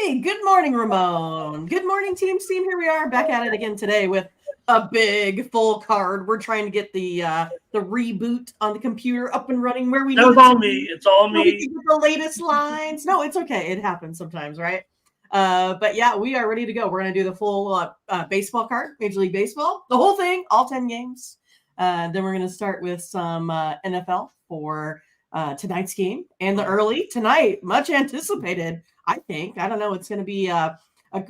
Hey, good morning, Ramon. Good morning, team. Here we are back at it again today with a big full card. We're trying to get the reboot on the computer up and running where we That need was it all to me. be. It's all So we me. can get the latest lines. No, it's okay. It happens sometimes, right? But yeah, we are ready to go. We're gonna do the full baseball card, Major League Baseball, the whole thing, all 10 games. Then we're gonna start with some NFL for tonight's game and the early tonight, much anticipated. I think. I don't know. It's going to be a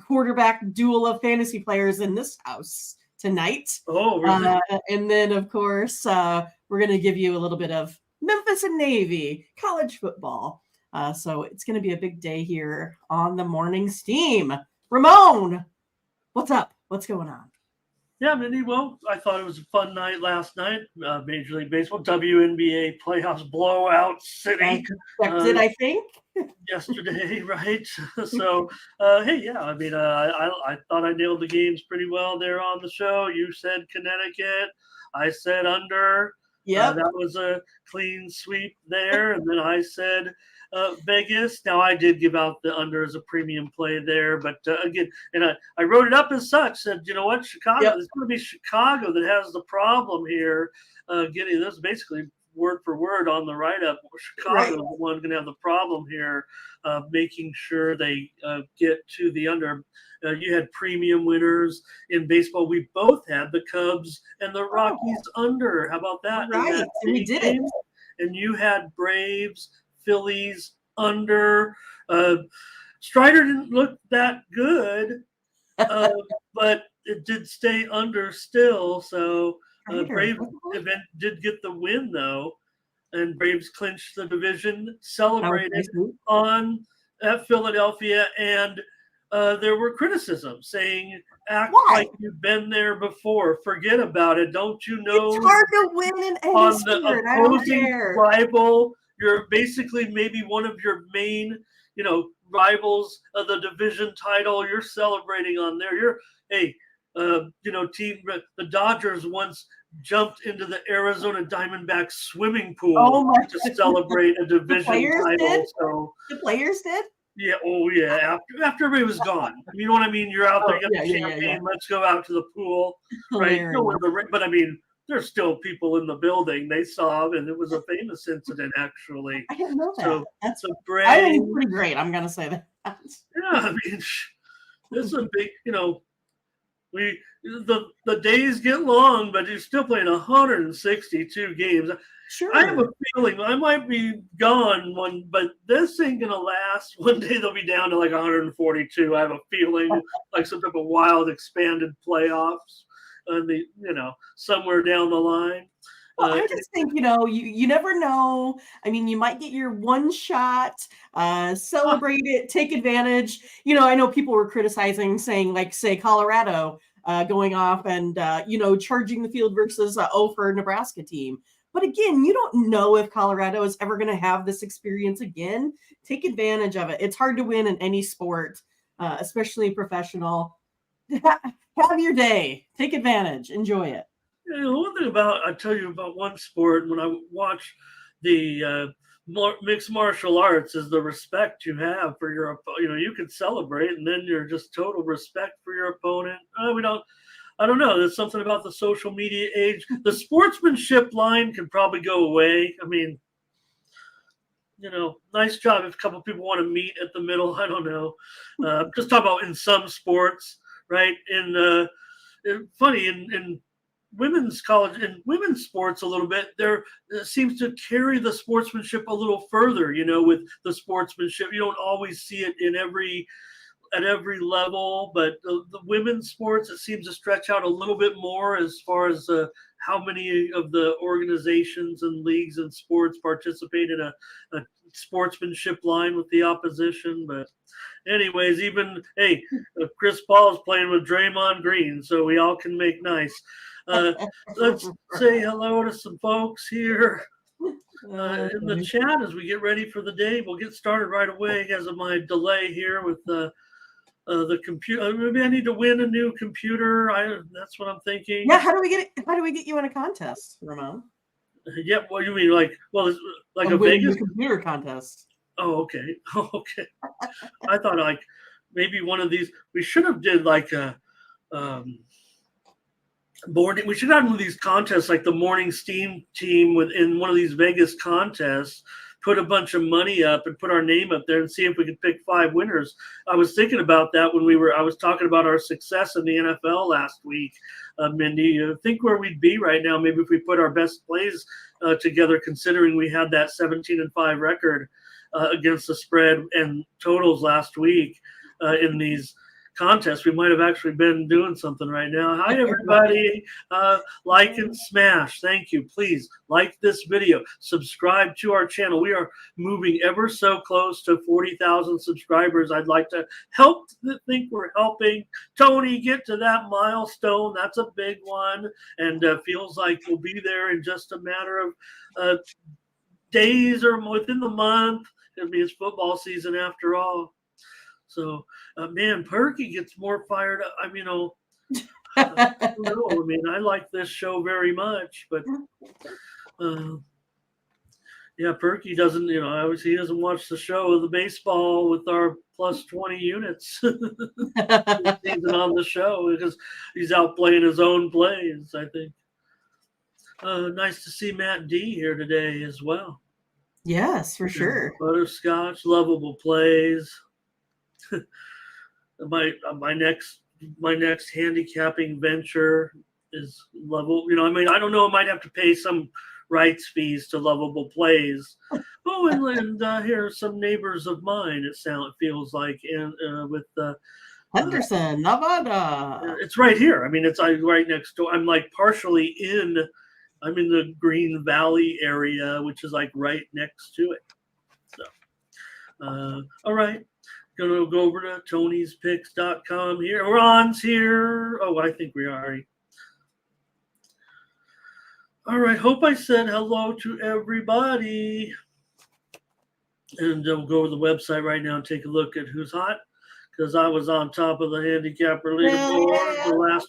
quarterback duel of fantasy players in this house tonight. Oh, really? And then, of course, we're going to give you a little bit of Memphis and Navy, college football. So it's going to be a big day here on the morning steam. Ramon, what's up? What's going on? Yeah, Mindy. Well, I thought it was a fun night last night. Major League Baseball, WNBA playoffs blowout city. Expected, I think. Yesterday, right? So, hey, yeah. I mean, I thought I nailed the games pretty well there on the show. You said Connecticut. I said under. Yep. That was a clean sweep there. And then I said Vegas. Now, I did give out the under as a premium play there. But again, and I wrote it up as such, said, you know what, Chicago, Yep. it's going to be Chicago that has the problem here. Getting this basically word for word on the write-up. Chicago is the one going to have the problem here, making sure they get to the under. You had premium winners in baseball. We both had the Cubs and the Rockies under. How about that? Right, that and we did it. And you had Braves, Phillies under. Strider didn't look that good, but it did stay under still. So Braves event did get the win though, and Braves clinched the division. Celebrated on at Philadelphia, and there were criticisms saying, "Act like you've been there before. Forget about it. Don't you know it's hard to win in any on sport. the opposing rival? You're basically maybe one of your main, rivals of the division title. You're celebrating on there. Team the Dodgers once jumped into the Arizona Diamondbacks swimming pool to celebrate a division title. So the players did. Yeah. Oh, yeah. After everybody was gone, you know what I mean. You're out there, you got the champagne. Yeah. Let's go out to the pool, right? But I mean, there's still people in the building. They saw, and it was a famous incident, actually. I didn't know that. So that's a brave. I think it's pretty great. I'm gonna say that. Yeah, I mean, this is a big. The days get long, but you're still playing 162 games. Sure. I have a feeling I might be gone but this ain't gonna last. One day they'll be down to like 142. I have a feeling like some type of wild expanded playoffs, somewhere down the line. Well, I just think, you never know. I mean, you might get your one shot, celebrate it, take advantage. I know people were criticizing, saying, like, say, Colorado going off and, charging the field versus for Nebraska team. But again, you don't know if Colorado is ever going to have this experience again. Take advantage of it. It's hard to win in any sport, especially professional. Have your day. Take advantage. Enjoy it. One thing I tell you about one sport when I watch the mixed martial arts is the respect you have for your opponent. You can celebrate and then you're just total respect for your opponent. I don't know. There's something about the social media age. The sportsmanship line can probably go away. I mean, nice job if a couple people want to meet at the middle. I don't know. Just talk about in some sports, right? Funny in women's college and women's sports a little bit, there seems to carry the sportsmanship a little further, with the sportsmanship. You don't always see it at every level, but the women's sports, it seems to stretch out a little bit more as far as how many of the organizations and leagues and sports participate in a sportsmanship line with the opposition. But anyways, Chris Paul is playing with Draymond Green, so we all can make nice. Let's say hello to some folks here in the chat as we get ready for the day. We'll get started right away because of my delay here with the computer. Maybe I need to win a new computer. That's what I'm thinking. Yeah, how do we get you in a contest, Ramon? Yeah, what do you mean? Like a Vegas computer contest? Oh, okay. Okay. I thought maybe one of these. We should have did like a board. We should have one of these contests, like the Morning Steam team within one of these Vegas contests. Put a bunch of money up and put our name up there and see if we could pick 5 winners. I was thinking about that when I was talking about our success in the NFL last week, Mindy. Think where we'd be right now, maybe if we put our best plays together, considering we had that 17-5 record against the spread and totals last week in these contests. We might have actually been doing something right now. Hi, everybody. Like and smash. Thank you. Please like this video. Subscribe to our channel. We are moving ever so close to 40,000 subscribers. I'd like to think we're helping Tony get to that milestone. That's a big one, and feels like we'll be there in just a matter of days or within the month. It'll be his football season after all. So, man, Perky gets more fired up. I mean, I like this show very much, but yeah, Perky doesn't, obviously he doesn't watch the show of the baseball with our plus 20 units season on the show because he's out playing his own plays, I think. Nice to see Matt D here today as well. Yes, for sure. Butterscotch, lovable plays. my next handicapping venture is level. I don't know. I might have to pay some rights fees to Lovable Plays. Oh, and here are some neighbors of mine. It feels like, and with Henderson, Nevada. It's right here. I mean, it's right next door. I'm like partially I'm in the Green Valley area, which is like right next to it. So, all right. Gonna go over to Tony'sPicks.com here. Ron's here. Oh, I think we are already. All right. Hope I said hello to everybody. And we'll go to the website right now and take a look at who's hot. Because I was on top of the handicapper leaderboard the last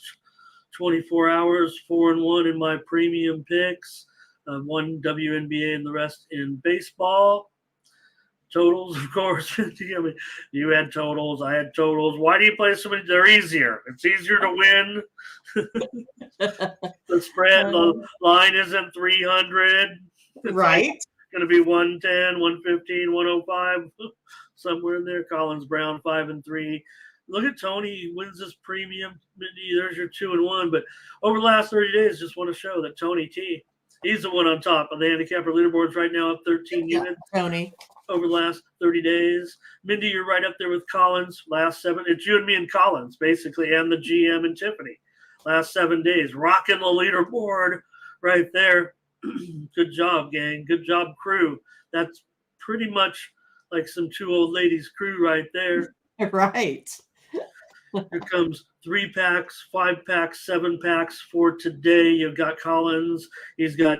24 hours, 4-1 in my premium picks. 1 WNBA and the rest in baseball. Totals, of course. You had totals. I had totals. Why do you play so many? They're easier. It's easier to win. The spread, the line isn't 300. It's right. Going to be 110, 115, 105, somewhere in there. Collins Brown 5-3. Look at Tony. He wins this premium. There's your 2-1. But over the last 30 days, just want to show that Tony T, he's the one on top of the handicapper leaderboards right now, up 13 units. Tony. Over the last 30 days. Mindy, you're right up there with Collins. Last 7. It's you and me and Collins, basically, and the GM and Tiffany. Last 7 days. Rocking the leaderboard right there. Good job, gang. Good job, crew. That's pretty much like some 2 old ladies crew right there. Right. Here comes 3-packs, 5-packs, 7-packs for today. You've got Collins. He's got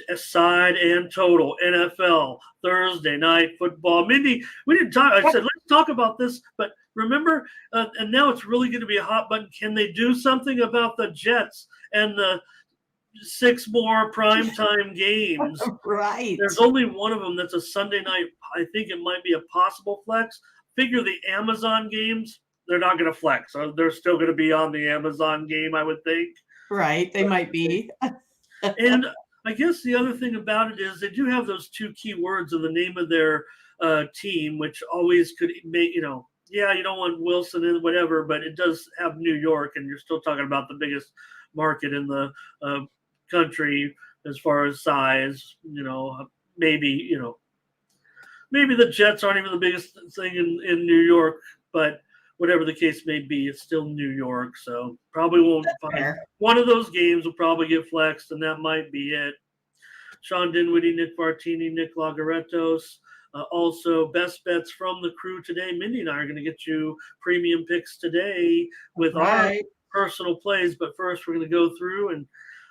a side and total NFL Thursday night football. Mindy, we didn't talk. I said let's talk about this, but remember, and now it's really going to be a hot button. Can they do something about the Jets and the 6 more primetime games? Right. There's only one of them that's a Sunday night. I think it might be a possible flex. Figure the Amazon games. They're not going to flex. So they're still going to be on the Amazon game, I would think. Right. They might be. And I guess the other thing about it is they do have those 2 key words in the name of their team, which always could make, you don't want Wilson and whatever, but it does have New York, and you're still talking about the biggest market in the country as far as size. Maybe the Jets aren't even the biggest thing in New York, but whatever the case may be, it's still New York. So probably won't find one of those games will probably get flexed, and that might be it. Sean Dinwiddie, Nick Bartini, Nick Lagaretos. Also, best bets from the crew today. Mindy and I are going to get you premium picks today with our personal plays. But first, we're going to go through and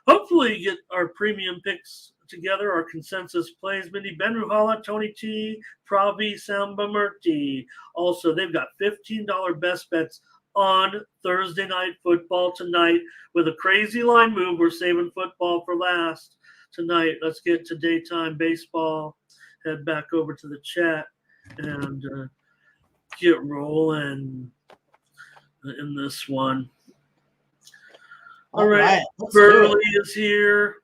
hopefully get our premium picks together, our consensus plays. Mindy, Ben Ruhala, Tony T, Pravi Sambamurti. Also, they've got $15 best bets on Thursday night football tonight with a crazy line move. We're saving football for last tonight. Let's get to daytime baseball. Head back over to the chat and get rolling in this one. All right. Burley is here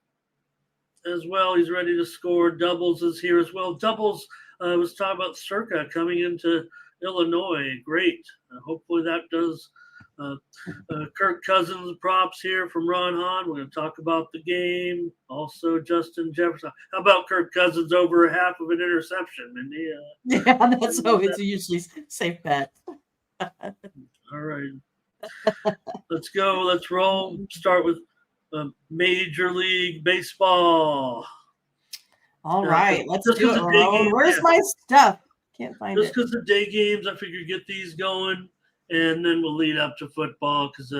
as well. He's ready to score. Doubles is here as well. Doubles was talking about Circa coming into Illinois. Great. Hopefully that does. Kirk Cousins props here from Ron Hahn. We're going to talk about the game. Also, Justin Jefferson. How about Kirk Cousins over half of an interception, Mindy? Yeah, that's always usually safe bet. All right. Let's go. Let's roll. Start with Major League Baseball. All right. Let's do it, Ramon. Where's my stuff? Can't find it. Just because the day games, I figured get these going, and then we'll lead up to football because,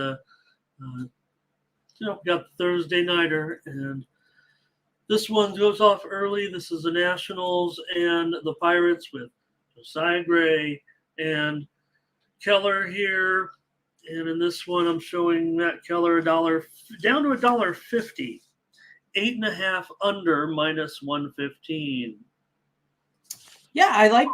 got the Thursday nighter, and this one goes off early. This is the Nationals and the Pirates with Josiah Gray and Keller here. And in this one, I'm showing Matt Keller down to $1.50, 8.5 under -115. Yeah, I like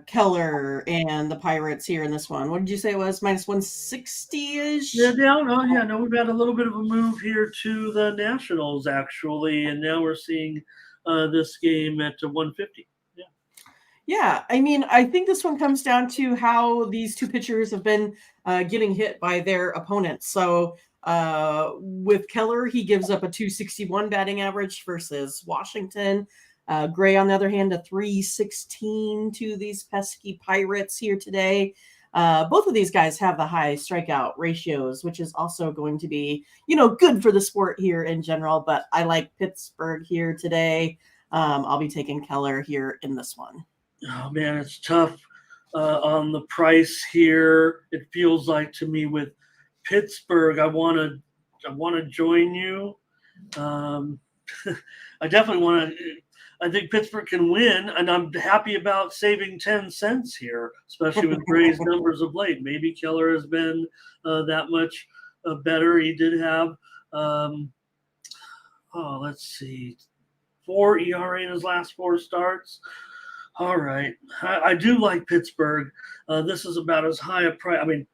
Keller and the Pirates here in this one. What did you say it was? -160-ish? Yeah, down. Oh, yeah. No, we've had a little bit of a move here to the Nationals, actually. And now we're seeing this game at 150. Yeah. Yeah, I mean, I think this one comes down to how these two pitchers have been getting hit by their opponents. So with Keller, he gives up a 261 batting average versus Washington. Gray, on the other hand, a 316 to these pesky Pirates here today. Both of these guys have the high strikeout ratios, which is also going to be, good for the sport here in general. But I like Pittsburgh here today. I'll be taking Keller here in this one. Oh, man, it's tough on the price here. It feels like to me with Pittsburgh, I want to join you. I definitely want to. I think Pittsburgh can win, and I'm happy about saving 10 cents here, especially with Gray's numbers of late. Maybe Keller has been that much better. He did have, let's see, 4 ERA in his last 4 starts. All right. I do like Pittsburgh. This is about as high a price. I mean,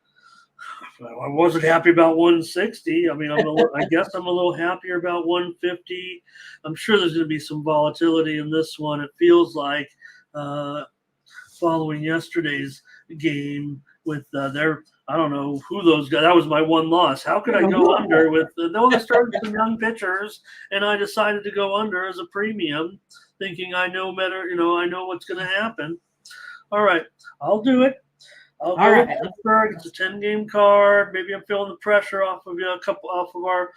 I wasn't happy about 160. I mean, I guess I'm a little happier about 150. I'm sure there's going to be some volatility in this one. It feels like following yesterday's game with I don't know who those guys. That was my one loss. How could I go under with they started some young pitchers, and I decided to go under as a premium, thinking I know better. I know what's going to happen. All right, I'll do it. I'll go with Pittsburgh. It's a 10-game card. Maybe I'm feeling the pressure off of our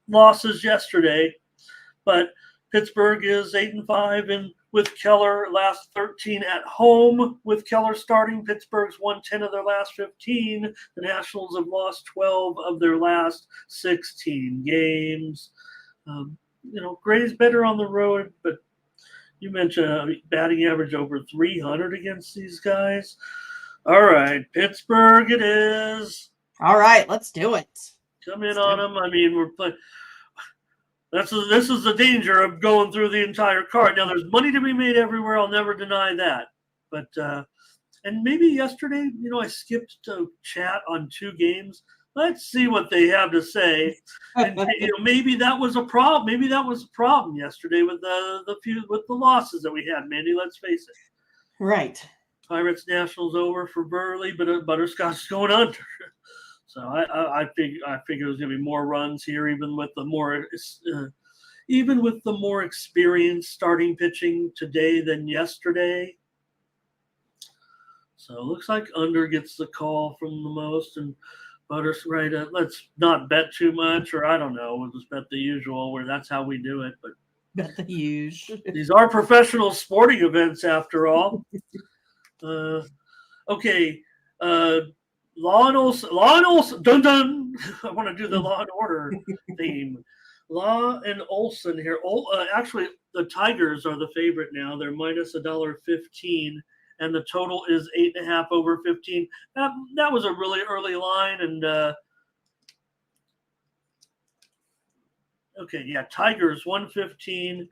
losses yesterday. But Pittsburgh is 8-5, and with Keller last 13 at home. With Keller starting, Pittsburgh's won 10 of their last 15. The Nationals have lost 12 of their last 16 games. Gray's better on the road, but you mentioned batting average over 300 against these guys. All right, Pittsburgh it is. All right, let's do it. Come in on them. I mean, we're playing. This is the danger of going through the entire card. Now, there's money to be made everywhere. I'll never deny that. But and maybe yesterday, I skipped to chat on 2 games. Let's see what they have to say. And maybe that was a problem. Maybe that was a problem yesterday with the losses that we had, Mindy. Let's face it. Right. Pirates Nationals over for Burley, but Butterscotch is going under. So I figure there's going to be more runs here, even with the more experienced starting pitching today than yesterday. So it looks like under gets the call from the most, and Butters right. Let's not bet too much, or I don't know. We'll just bet the usual, where that's how we do it. But bet the usual. These are professional sporting events, after all. Okay. Law and Olsen, dun dun. I want to do the Law and Order theme. Law and Olsen here. Actually, the Tigers are the favorite now. They're minus $1.15, and the total is 8.5 over 15. That was a really early line, and okay, yeah, Tigers 115,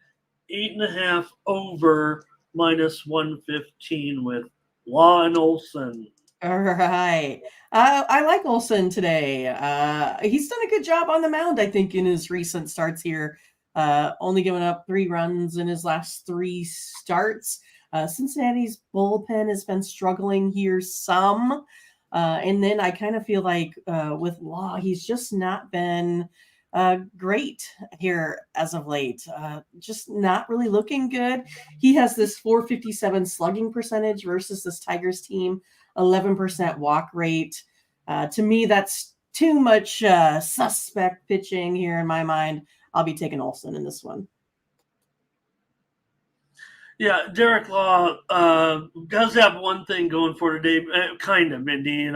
8.5 over minus 115 with Law and Olson. All right. I like Olson today. He's done a good job on the mound, I think, in his recent starts here. Only giving up 3 runs in his last 3 starts. Cincinnati's bullpen has been struggling here some. And then I kind of feel like with Law, he's just not been great here as of late. Just not really looking good. He has this 457 slugging percentage versus this Tigers team, 11% walk rate. To me, that's too much suspect pitching here in my mind. I'll be taking Olson in this one. Yeah, Derek Law does have one thing going for today, kind of, Mindy.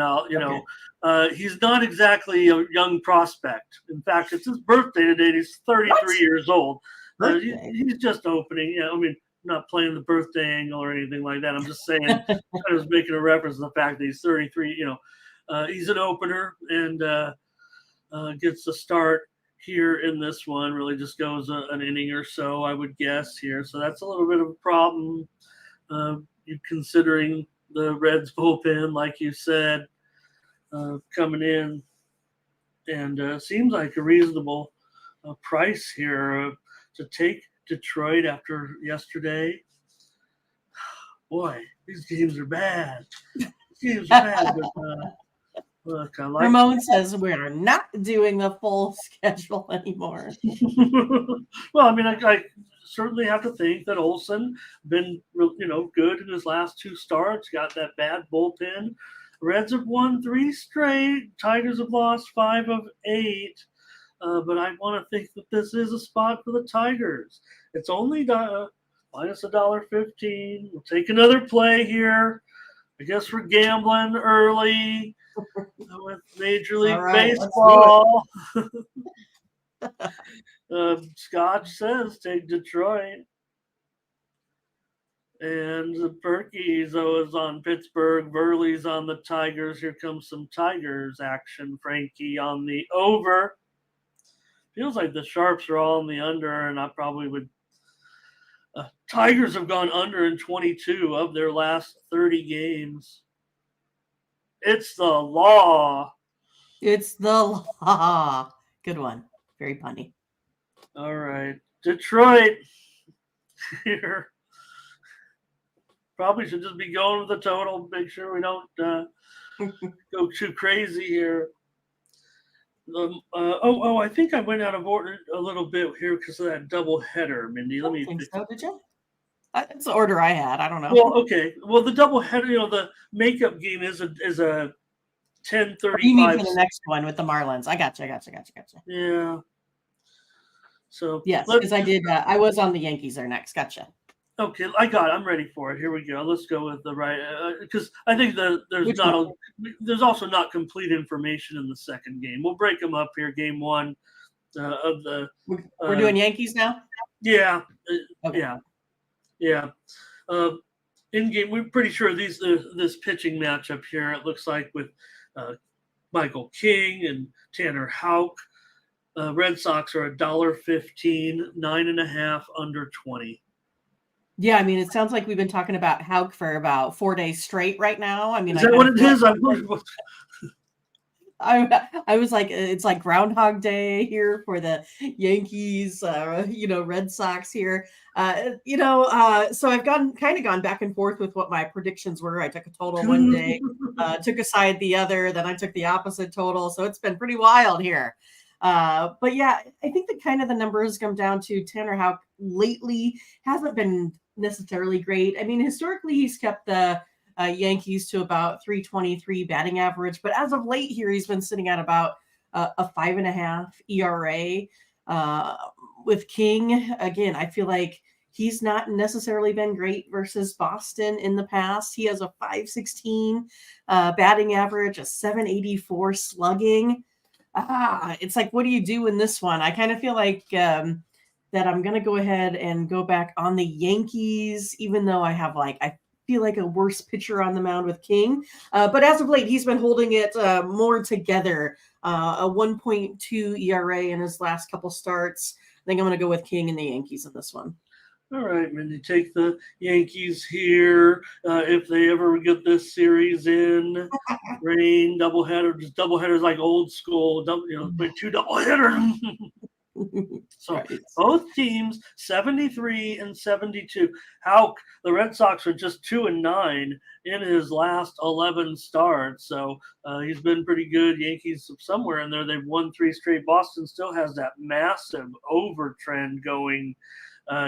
He's not exactly a young prospect. In fact, it's his birthday today. And he's 33 years old. He's just opening. Yeah, I mean, not playing the birthday angle or anything like that. I'm just saying, I was making a reference to the fact that he's 33. He's an opener and gets the start here in this one. Really just goes an inning or so, I would guess here. So that's a little bit of a problem, considering the Reds bullpen, like you said, coming in, and seems like a reasonable price here to take Detroit after yesterday. Boy, these games are bad. Look, I like Ramon says we're not doing the full schedule anymore. Well, I mean, I certainly have to think that Olson been, good in his last 2 starts. Got that bad bullpen. Reds have won 3 straight. Tigers have lost 5 of 8. But I want to think that this is a spot for the Tigers. It's only minus $1.15. We'll take another play here. I guess we're gambling early with Major League Baseball. Scotch says take Detroit. And the Perky's is on Pittsburgh. Burley's on the Tigers. Here comes some Tigers action. Frankie on the over. Feels like the Sharps are all in the under, and I probably would. Tigers have gone under in 22 of their last 30 games. It's the law. It's the law. Good one. Very punny. All right. Detroit here. Probably should just be going with the total. Make sure we don't go too crazy here. I think I went out of order a little bit here because of that double header, Mindy. Let me think so. Did you? That's the order I had. I don't know. Well, okay. Well, the double header, the makeup game is a 10:35. You mean for the next one with the Marlins? I gotcha. Yeah. So yes, because I did. I was on the Yankees there next. Gotcha. Okay, I'm ready for it. Here we go. Let's go with the right, because I think there's also not complete information in the second game. We'll break them up here. Game 1 of the. We're doing Yankees now. Yeah. Okay. Yeah. In game, we're pretty sure this pitching matchup here. It looks like with Michael King and Tanner Houck. Red Sox are $1.15, 9.5 under 20. Yeah, I mean, it sounds like we've been talking about Houck for about 4 days straight right now. I mean, is that what it is? I was like, it's like Groundhog Day here for the Yankees, Red Sox here. So I've gone back and forth with what my predictions were. I took a total one day, took a side the other, then I took the opposite total. So it's been pretty wild here. But yeah, I think that kind of the numbers come down to Tanner Houck lately hasn't been necessarily great. I mean, historically, he's kept the Yankees to about 323 batting average, but as of late here, he's been sitting at about a 5.5 ERA. With King, again, I feel like he's not necessarily been great versus Boston in the past. He has a 516 batting average, a 784 slugging. It's like, what do you do in this one? I kind of feel like that I'm going to go ahead and go back on the Yankees, even though I feel like a worse pitcher on the mound with King. But as of late, he's been holding it more together. A 1.2 ERA in his last couple starts. I think I'm going to go with King and the Yankees in this one. All right, Mindy, take the Yankees here. If they ever get this series in, rain, doubleheader, just doubleheaders like old school, two doubleheaders. So Right. both teams 73 and 72. How the Red Sox are just 2-9 in his last 11 starts. So he's been pretty good. Yankees somewhere in there, they've won 3 straight. Boston still has that massive over trend going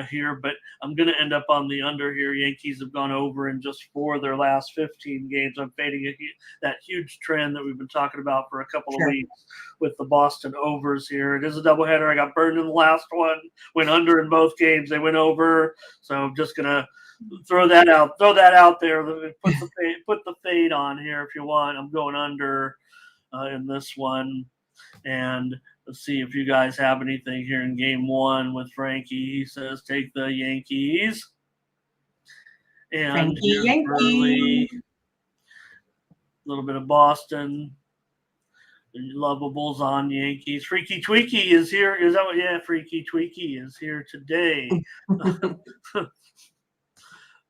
here, but I'm going to end up on the under here. Yankees have gone over in just 4 of their last 15 games. I'm fading that huge trend that we've been talking about for a couple of weeks with the Boston overs here. It is a doubleheader. I got burned in the last one, went under in both games. They went over, so I'm just going to throw that out there. Put the fade on here if you want. I'm going under in this one. And let's see if you guys have anything here in game 1 with Frankie. He says take the Yankees. And Frankie Yankee. A little bit of Boston. Lovables on Yankees. Freaky Tweaky is here. Is that what? Yeah, Freaky Tweaky is here today.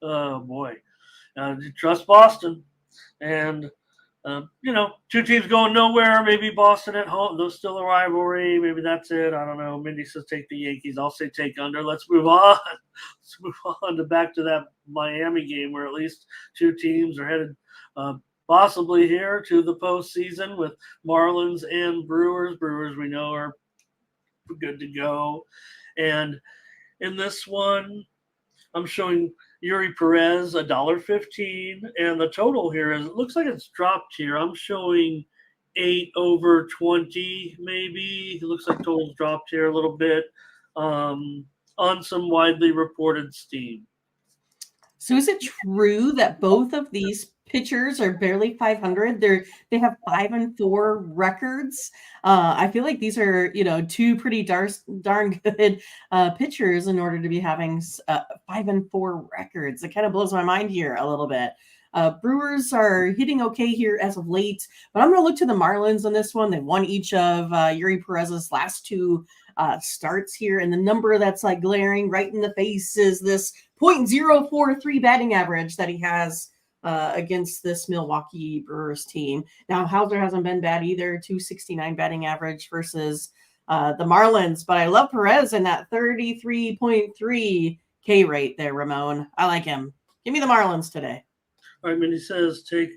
Oh, boy. Trust Boston. And two teams going nowhere. Maybe Boston at home. There's still a rivalry. Maybe that's it. I don't know. Mindy says take the Yankees. I'll say take under. Let's move on. Let's move on to back to that Miami game where at least 2 teams are headed possibly here to the postseason with Marlins and Brewers. Brewers we know are good to go. And in this one, I'm showing Yuri Perez $1.15, and the total here is, it looks like it's dropped here. I'm showing 8/20 maybe. It looks like total's dropped here a little bit on some widely reported steam. So is it true that both of these pitchers are barely 500? They have 5-4 records. I feel like these are 2 pretty darn good pitchers in order to be having 5-4 records. It kind of blows my mind here a little bit. Brewers are hitting okay here as of late, but I'm going to look to the Marlins on this one. They won each of Yuri Perez's last 2 starts here, and the number that's like glaring right in the face is this .043 batting average that he has against this Milwaukee Brewers team. Now, Hauser hasn't been bad either, .269 batting average versus the Marlins, but I love Perez in that 33.3 K rate there, Ramon. I like him. Give me the Marlins today. All right, Mindy says take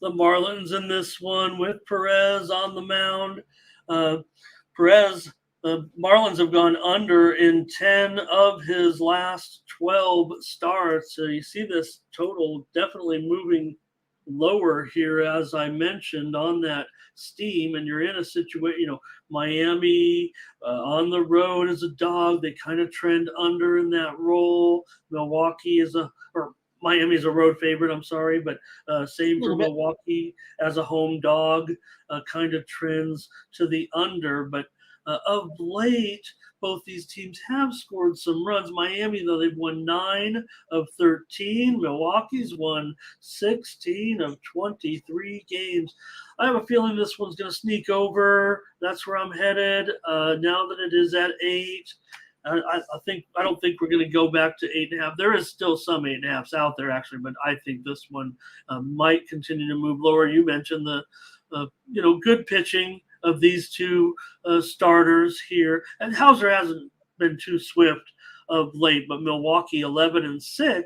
the Marlins in this one with Perez on the mound. Perez, the Marlins have gone under in 10 of his last 12 starts. So you see this total definitely moving lower here, as I mentioned, on that steam. And you're in a situation, Miami on the road as a dog. They kind of trend under in that role. Milwaukee Miami is a road favorite, I'm sorry, but same for Milwaukee as a home dog, kind of trends to the under. But of late, both these teams have scored some runs. Miami, though, they've won 9 of 13. Milwaukee's won 16 of 23 games. I have a feeling this one's going to sneak over. That's where I'm headed now that it is at 8. I don't think we're going to go back to 8.5. There is still some 8.5s out there, actually, but I think this one might continue to move lower. You mentioned the good pitching of these 2 starters here, and Hauser hasn't been too swift of late, but Milwaukee 11-6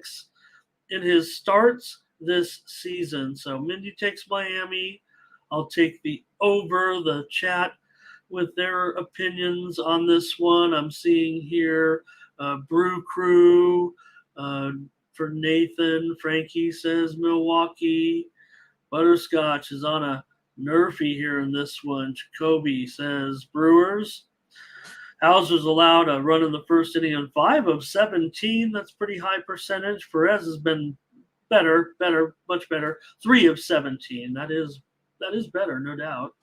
in his starts this season. So Mindy takes Miami. I'll take the over. The chat with their opinions on this one. I'm seeing here Brew Crew for Nathan. Frankie says Milwaukee. Butterscotch is on a nerfy here in this one. Jacoby says Brewers. Hauser's allowed a run in the first inning on 5 of 17. That's pretty high percentage. Perez has been better, much better. 3 of 17. That is better, no doubt.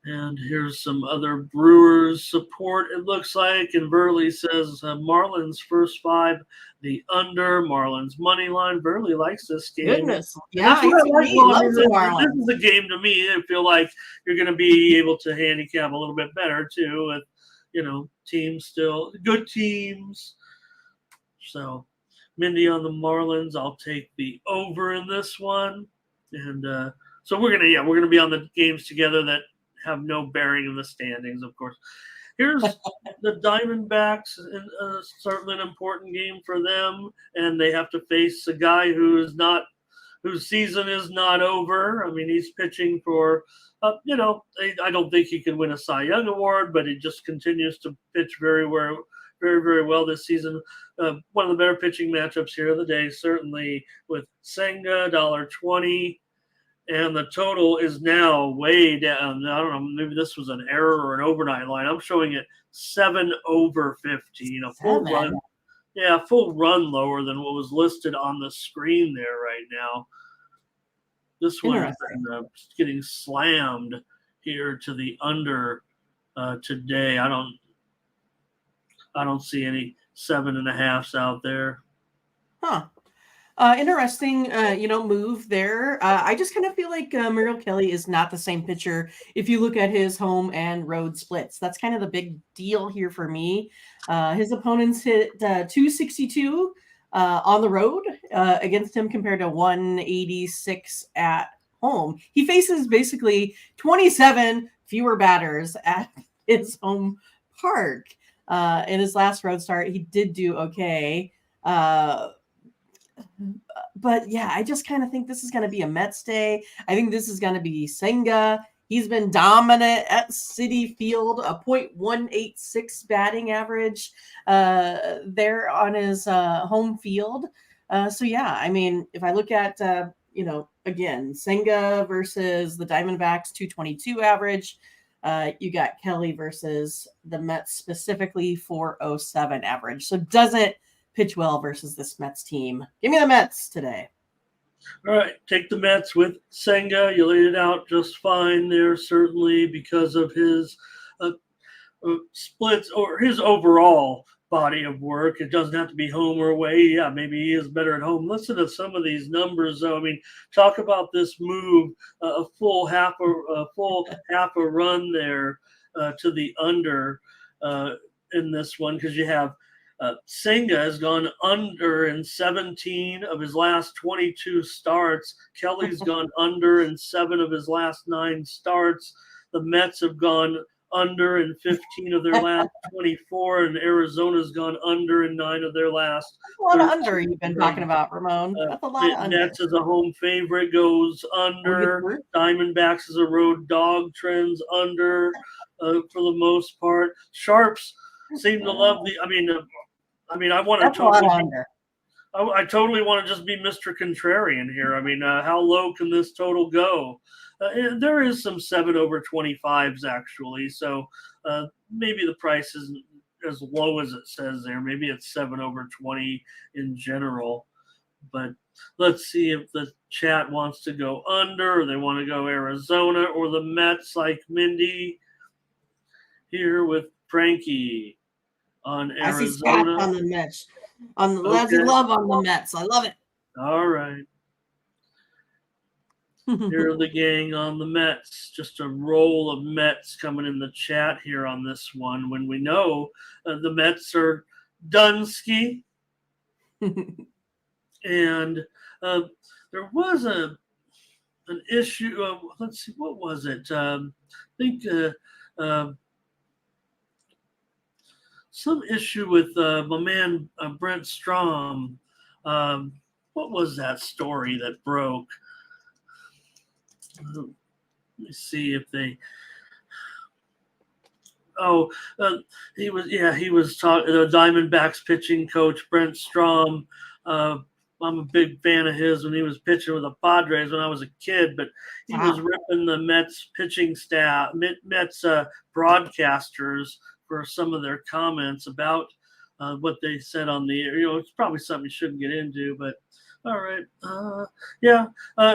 And here's some other Brewers support, it looks like. And Burley says Marlins first 5, the under. Marlins money line. Burley likes this game. Goodness. Yeah, this is a game to me. I feel like you're going to be able to handicap a little bit better, too, with, teams still, good teams. So Mindy on the Marlins. I'll take the over in this one. And so we're gonna be on the games together that have no bearing in the standings, of course. Here's the Diamondbacks, certainly an important game for them, and they have to face a guy whose season is not over. I mean, he's pitching for, I don't think he can win a Cy Young award, but he just continues to pitch very well, very, very well this season. One of the better pitching matchups here of the day, certainly with Senga, $1.20. And the total is now way down. I don't know, maybe this was an error or an overnight line. I'm showing it 7 over 50. A full run. Yeah, full run lower than what was listed on the screen there right now. This one is getting slammed here to the under today. I don't see any 7.5s out there. Huh. Interesting, move there. I just kind of feel like Merrill Kelly is not the same pitcher if you look at his home and road splits. That's kind of the big deal here for me. His opponents hit 262 on the road against him compared to 186 at home. He faces basically 27 fewer batters at his home park. In his last road start, he did do okay. But yeah, I just kind of think this is going to be a Mets day. I think this is going to be Senga. He's been dominant at Citi Field, a .186 batting average there on his home field. So yeah, I mean, if I look at, again, Senga versus the Diamondbacks, 222 average. You got Kelly versus the Mets, specifically 407 average. So doesn't pitch well versus this Mets team. Give me the Mets today. All right, take the Mets with Senga. You laid it out just fine there, certainly because of his splits or his overall body of work. It doesn't have to be home or away. Yeah, maybe he is better at home. Listen to some of these numbers, though. I mean, talk about this move, a full half a run there to the under in this one, because you have Senga has gone under in 17 of his last 22 starts. Kelly's gone under in 7 of his last 9 starts. The Mets have gone under in 15 of their last 24, and Arizona's gone under in 9 of their last. That's a lot of under you've been talking about, Ramon. That's a lot of under. Nets as a home favorite goes under. Diamondbacks as a road dog trends under for the most part. Sharps seem to love the. I want to totally. I totally want to just be Mr. Contrarian here. I mean, how low can this total go? There is some 7 over 25s actually, so maybe the price isn't as low as it says there. Maybe it's 7 over 20 in general. But let's see if the chat wants to go under, or they want to go Arizona or the Mets, like Mindy here with Frankie on Arizona. I see Scott on the Mets. On the Lazy Love on the Mets. I love it. All right. Here are the gang on the Mets. Just a roll of Mets coming in the chat here on this one, when we know the Mets are Dunsky. And there was an issue. Let's see, what was it? I think some issue with my man Brent Strom. What was that story that broke? Let me see if they. He was talking. The Diamondbacks pitching coach Brent Strom. I'm a big fan of his when he was pitching with the Padres when I was a kid, but he was ripping the Mets pitching staff, Mets broadcasters for some of their comments about what they said on the air. It's probably something you shouldn't get into, but all right.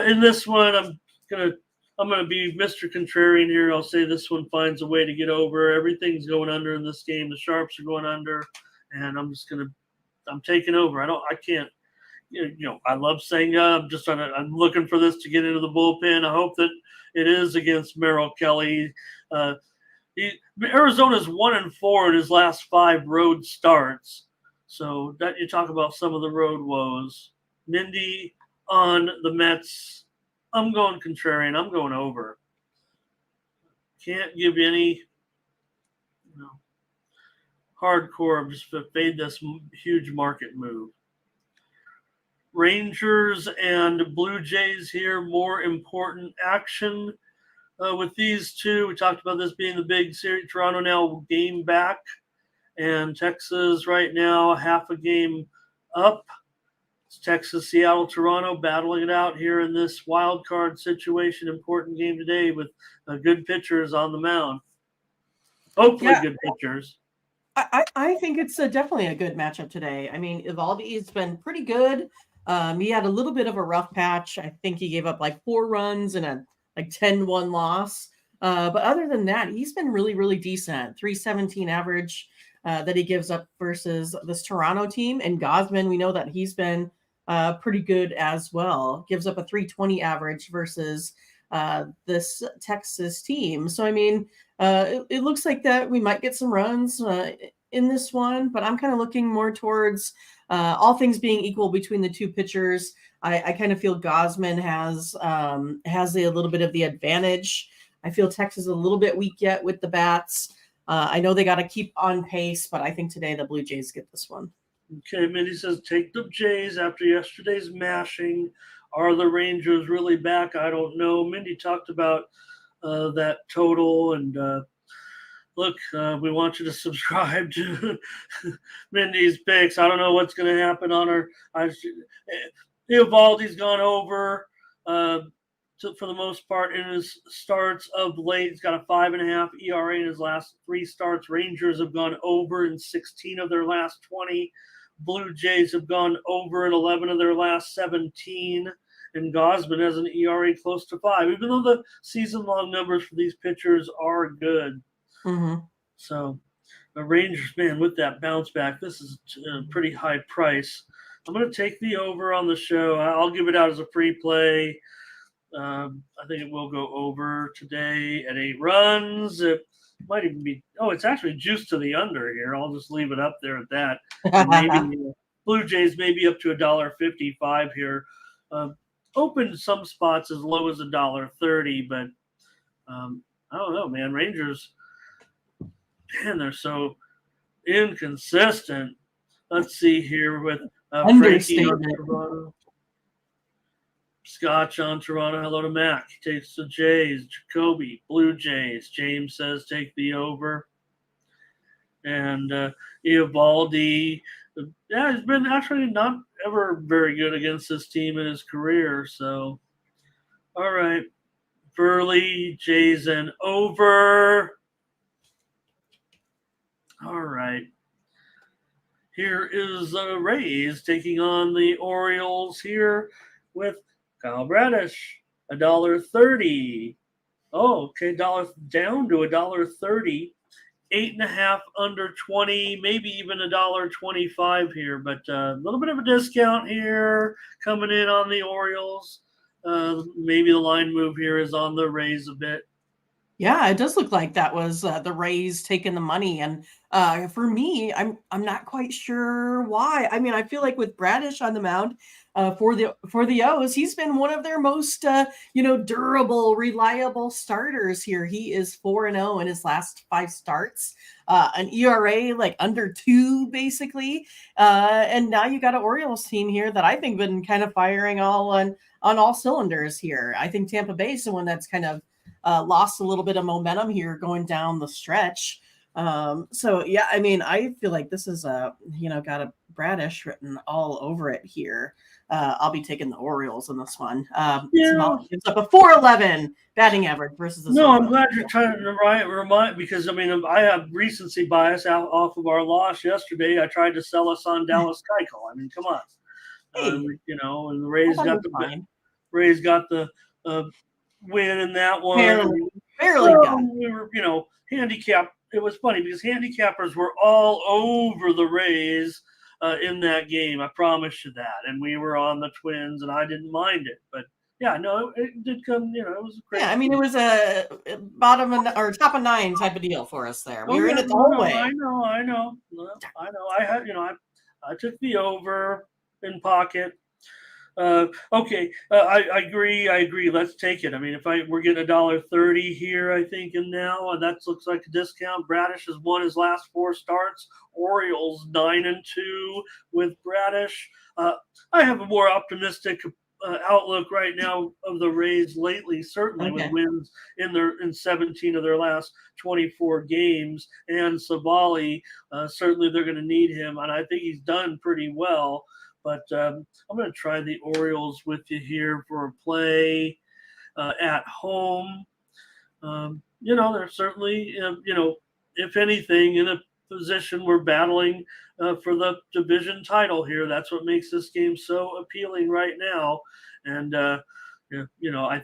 In this one, I'm gonna be Mr. Contrarian here. I'll say this one finds a way to get over. Everything's going under in this game. The Sharps are going under, and I'm taking over. I can't. I love Senga. I'm looking for this to get into the bullpen. I hope that it is against Merrill Kelly. Arizona's 1-4 in his last 5 road starts. So that you talk about some of the road woes. Mindy on the Mets. I'm going contrarian. I'm going over. Can't give you any hardcore. Just fade this huge market move. Rangers and Blue Jays here. More important action with these two. We talked about this being the big series. Toronto now game back, and Texas right now half a game up. It's Texas, Seattle, Toronto battling it out here in this wild card situation. Important game today with good pitchers on the mound. Hopefully, good pitchers. I think it's definitely a good matchup today. I mean, Evaldi's been pretty good. He had a little bit of a rough patch. I think he gave up like 4 runs and a like 10-1 loss. But other than that, he's been really, really decent. 317 average that he gives up versus this Toronto team. And Gausman, we know that he's been pretty good as well. Gives up a 320 average versus this Texas team. So, I mean, it looks like that we might get some runs in this one, but I'm kind of looking more towards all things being equal between the two pitchers. I kind of feel Gausman has a little bit of the advantage. I feel Texas is a little bit weak yet with the bats. I know they got to keep on pace, but I think today the Blue Jays get this one. Okay, Mindy says take the Jays after yesterday's mashing. Are the Rangers really back? I don't know. Mindy talked about that total, and look, we want you to subscribe to Mindy's picks. I don't know what's going to happen on her. Evaldi's gone over for the most part in his starts of late. He's got a 5.5 ERA in his last 3 starts. Rangers have gone over in 16 of their last 20. Blue Jays have gone over in 11 of their last 17. And Gausman has an ERA close to 5, even though the season-long numbers for these pitchers are good. Mm-hmm. So the Rangers, man, with that bounce back, this is a pretty high price. I'm going to take the over on the show. I'll give it out as a free play. I think it will go over today at 8 runs. It might even be – it's actually juiced to the under here. I'll just leave it up there at that. And maybe Blue Jays maybe up to $1.55 here. Opened some spots as low as $1.30, but I don't know, man. Rangers, man, they're so inconsistent. Let's see here with Frankie on Toronto. Scotch on Toronto. Hello to Mac. He takes the Jays. Jacoby, Blue Jays. James says take the over. And Evaldi, he's been actually not ever very good against this team in his career. So, all right. Burley, Jays, and over. All right. Here is the Rays taking on the Orioles here with Kyle Bradish, $1.30. Oh, okay, dollar down to $1.30. 8.5 under 20, maybe even $1.25 here, but a little bit of a discount here coming in on the Orioles. Maybe the line move here is on the Rays a bit. Yeah, it does look like that was the Rays taking the money, and for me, I'm not quite sure why. I mean, I feel like with Bradish on the mound for the O's, he's been one of their most durable, reliable starters here. He is 4-0 in his last 5 starts, an ERA like under 2 basically, and now you got an Orioles team here that I think been kind of firing on all cylinders here. I think Tampa Bay is the one that's kind of lost a little bit of momentum here going down the stretch. So yeah, I mean, I feel like this is got a Bradish written all over it here. I'll be taking the Orioles in this one. It's up a 4.11 batting average versus the I'm glad you're trying to remind, because I mean, I have recency bias off of our loss yesterday. I tried to sell us on Dallas Keuchel. I mean, come on. Hey, and the Rays got the win in that one. Barely got. We were, handicapped. It was funny because handicappers were all over the Rays in that game. I promise you that. And we were on the Twins, and I didn't mind it. But yeah, no, it did come. It was great. Yeah, I mean, it was a bottom or top of 9 type of deal for us there. We were in it the whole way. I know. I had, I took the over in pocket. Okay, I agree. I agree. Let's take it. I mean, we're getting $1.30 here, I think, and now, and that looks like a discount. Bradish has won his last 4 starts. Orioles 9-2 with Bradish. I have a more optimistic outlook right now of the Rays lately, certainly with Okay. wins in 17 of their last 24 games. And Savali, certainly they're going to need him, and I think he's done pretty well. But I'm going to try the Orioles with you here for a play at home. They're certainly, if anything, in a position we're battling for the division title here. That's what makes this game so appealing right now. And, I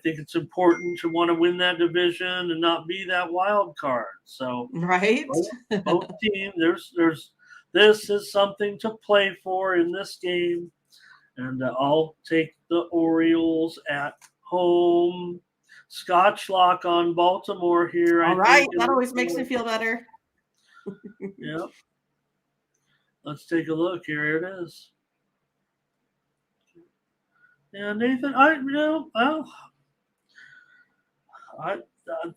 think it's important to want to win that division and not be that wild card. So, Right. both teams, this is something to play for in this game. And I'll take the Orioles at home. Scotch lock on Baltimore here. All I right. think. That always makes me feel better. Yep. Let's take a look. Here it is. Yeah, Nathan. I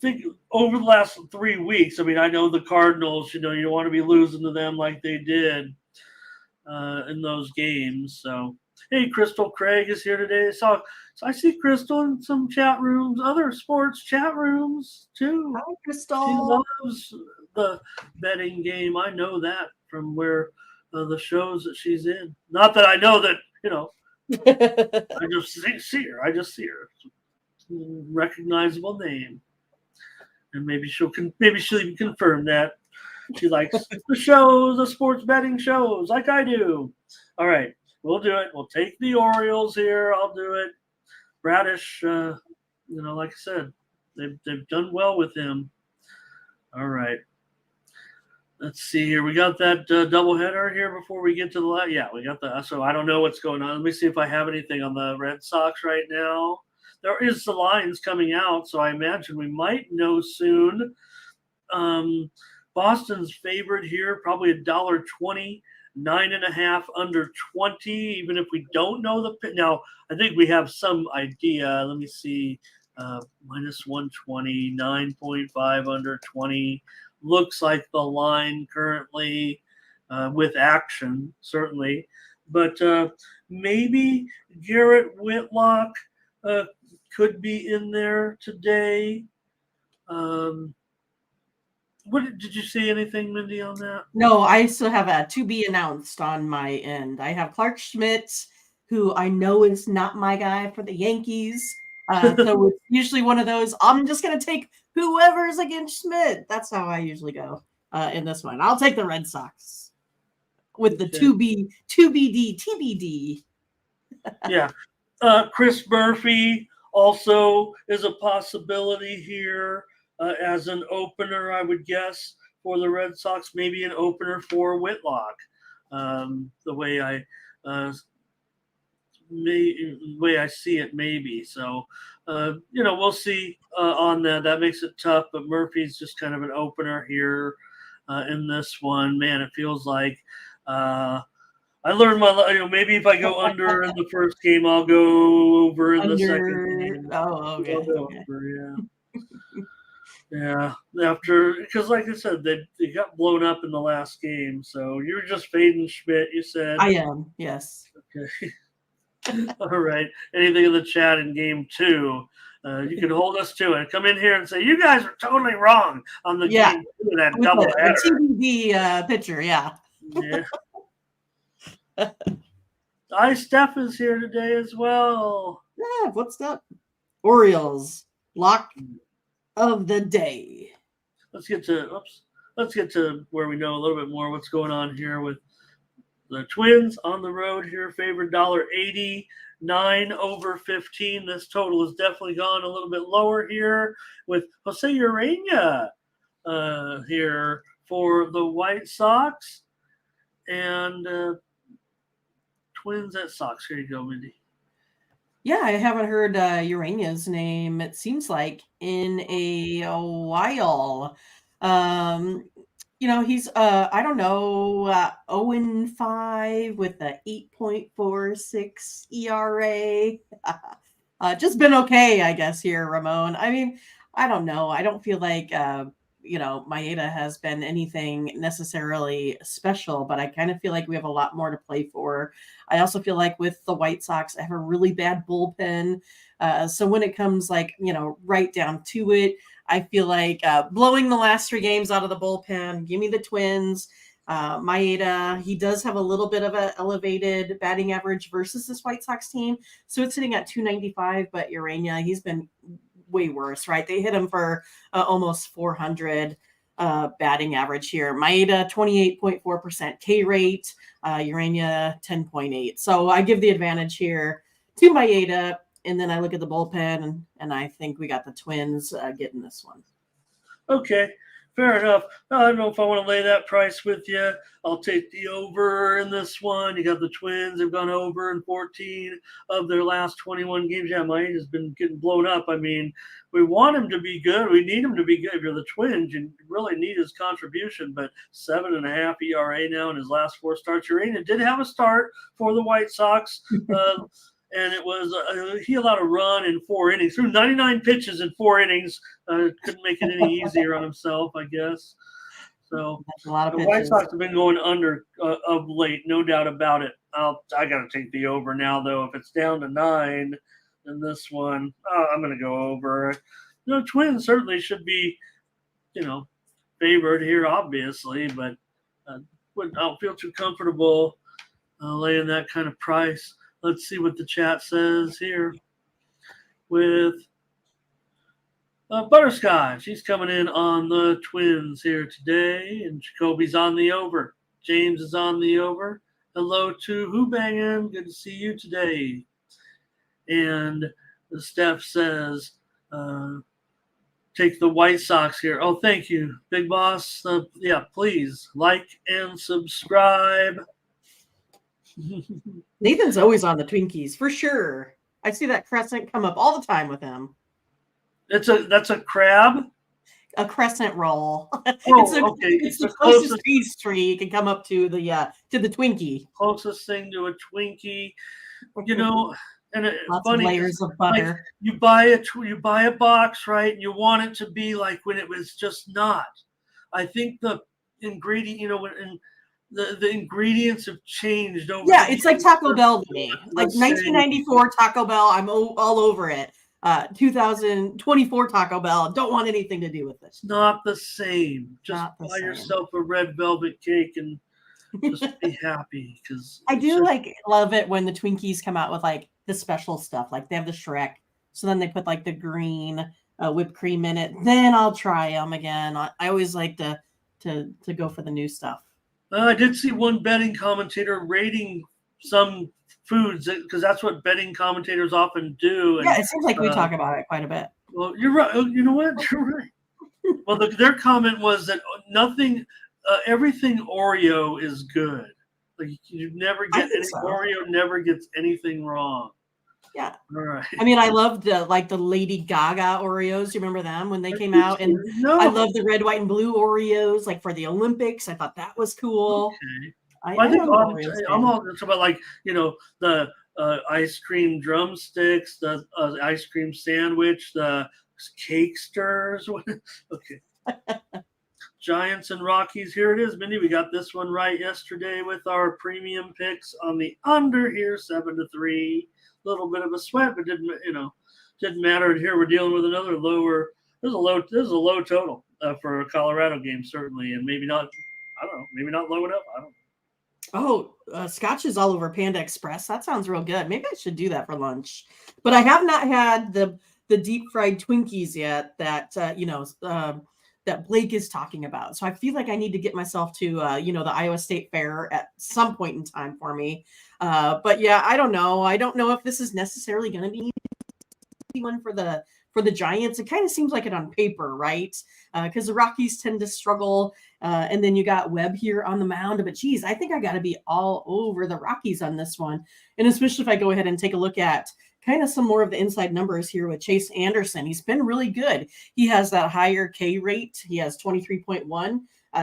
think over the last 3 weeks. I mean, I know the Cardinals. You don't want to be losing to them like they did in those games. So, hey, Crystal Craig is here today. So I see Crystal in some chat rooms, other sports chat rooms too. Hi, She Crystal. loves the betting game. I know that from where the shows that she's in. Not that I know that, I just see her. I just see her. Recognizable name. And maybe she'll even confirm that. She likes the shows, the sports betting shows, like I do. All right, we'll do it. We'll take the Orioles here. I'll do it. Bradish, like I said, they've done well with him. All right. Let's see here. We got that doubleheader here before we get to the last. Yeah, we got the. So I don't know what's going on. Let me see if I have anything on the Red Sox right now. There is the lines coming out, so I imagine we might know soon. Boston's favored here, probably $1.20, 9.5 under 20. Even if we don't know the now, I think we have some idea. Let me see, minus 120, 9.5 under 20. Looks like the line currently with action, certainly, but maybe Garrett Whitlock could be in there today. What did you see anything, Mindy, on that? No, I still have a to be announced on my end. I have Clark Schmidt, who I know is not my guy for the Yankees. So it's usually one of those. I'm just going to take whoever's against Schmidt. That's how I usually go in this one. I'll take the Red Sox with the TBD. Yeah. Chris Murphy also is a possibility here as an opener, I would guess, for the Red Sox. Maybe an opener for Whitlock. The way I see it, maybe. So, we'll see on that. That makes it tough, but Murphy's just kind of an opener here in this one. Man, it feels like I learned maybe if I go under in the first game, I'll go over in the second game. Oh, okay. Over, yeah. After, because like I said, they got blown up in the last game. So you're just fading Schmidt, you said. I am, yes. Okay. All right. Anything in the chat in game 2? You can hold us to it. Come in here and say, you guys are totally wrong on the game 2 of that double header. TBD pitcher, yeah. Yeah. Steph is here today as well. Yeah, what's up? Orioles, lock of the day. Let's get to where we know a little bit more what's going on here with the Twins on the road here, favored $1.80, 9 over 15. This total has definitely gone a little bit lower here with Jose Urena here for the White Sox and Twins at Sox. Here you go, Mindy. Yeah, I haven't heard Urena's name, it seems like, in a while. He's I don't know, 0-5 with a 8.46 ERA. Just been okay, I guess, here, Ramon. I mean, I don't know. I don't feel like Maeda has been anything necessarily special, but I kind of feel like we have a lot more to play for. I also feel like with the White Sox, I have a really bad bullpen. So when it comes right down to it, I feel like blowing the last 3 games out of the bullpen. Give me the Twins. Maeda, he does have a little bit of an elevated batting average versus this White Sox team. So it's sitting at 295, but Urania, he's been way worse, right? They hit him for almost 400 batting average here. Maeda, 28.4% K rate. Urania, 10.8. So I give the advantage here to Maeda. And then I look at the bullpen, and I think we got the Twins getting this one. Okay, fair enough. I don't know if I want to lay that price with you. I'll take the over in this one. You got the Twins. They've gone over in 14 of their last 21 games. Yeah, mine has been getting blown up. I mean, we want him to be good. We need him to be good. If you're the Twins, you really need his contribution. But 7.5 ERA now in his last 4 starts. Urania did have a start for the White Sox. And it was he allowed a run in 4 innings. Threw 99 pitches in 4 innings. Couldn't make it any easier on himself, I guess. So that's a lot of the pitches. White Sox have been going under of late, no doubt about it. I got to take the over now, though. If it's down to 9 in this one, I'm going to go over. Twins certainly should be, favored here, obviously, but I don't feel too comfortable laying that kind of price. Let's see what the chat says here with Butterscotch. He's coming in on the Twins here today, and Jacoby's on the over. James is on the over. Hello to Who Bangin'. Good to see you today. And Steph says, take the White Sox here. Oh, thank you, Big Boss. Yeah, please like and subscribe. Nathan's always on the Twinkies for sure. I see that crescent come up all the time with him. That's a crab. A crescent roll. Oh, it's the closest pastry you can come up to the Twinkie. Closest thing to a Twinkie, and lots funny, of layers of butter. Like you buy a box, right? And you want it to be like when it was just not. I think the ingredient, the ingredients have changed over. Yeah, it's like Taco Bell to me. Like 1994 Taco Bell, I'm all over it. 2024 Taco Bell, don't want anything to do with it. It's not the same. Just buy yourself a red velvet cake and just be happy. Because I do love it when the Twinkies come out with like the special stuff. Like they have the Shrek, so then they put like the green whipped cream in it. Then I'll try them again. I always like to go for the new stuff. I did see one betting commentator rating some foods because that's what betting commentators often do. And, it seems like we talk about it quite a bit. Well, you're right. You know what? You're right. Well, their comment was that everything Oreo is good. Like you never get Oreo never gets anything wrong. Yeah. All right. I mean, I loved the Lady Gaga Oreos. You remember them when they came out? And I love the red, white, and blue Oreos, like for the Olympics. I thought that was cool. Okay. I think I'm all about the ice cream drumsticks, the ice cream sandwich, the cake stirs. Okay. Giants and Rockies. Here it is, Mindy. We got this one right yesterday with our premium picks on the under here, 7-3. Little bit of a sweat, but didn't matter. And here we're dealing with another lower. There's a low total for a Colorado game certainly, and maybe not. I don't know. Maybe not low enough. I don't know. Oh, Scotch is all over Panda Express. That sounds real good. Maybe I should do that for lunch. But I have not had the deep fried Twinkies yet that that Blake is talking about. So I feel like I need to get myself to the Iowa State Fair at some point in time for me. But yeah, I don't know. I don't know if this is necessarily going to be one for the Giants. It kind of seems like it on paper, right? Because the Rockies tend to struggle. And then you got Webb here on the mound. But geez, I think I got to be all over the Rockies on this one. And especially if I go ahead and take a look at kind of some more of the inside numbers here with Chase Anderson. He's been really good. He has that higher K rate. He has 23.1.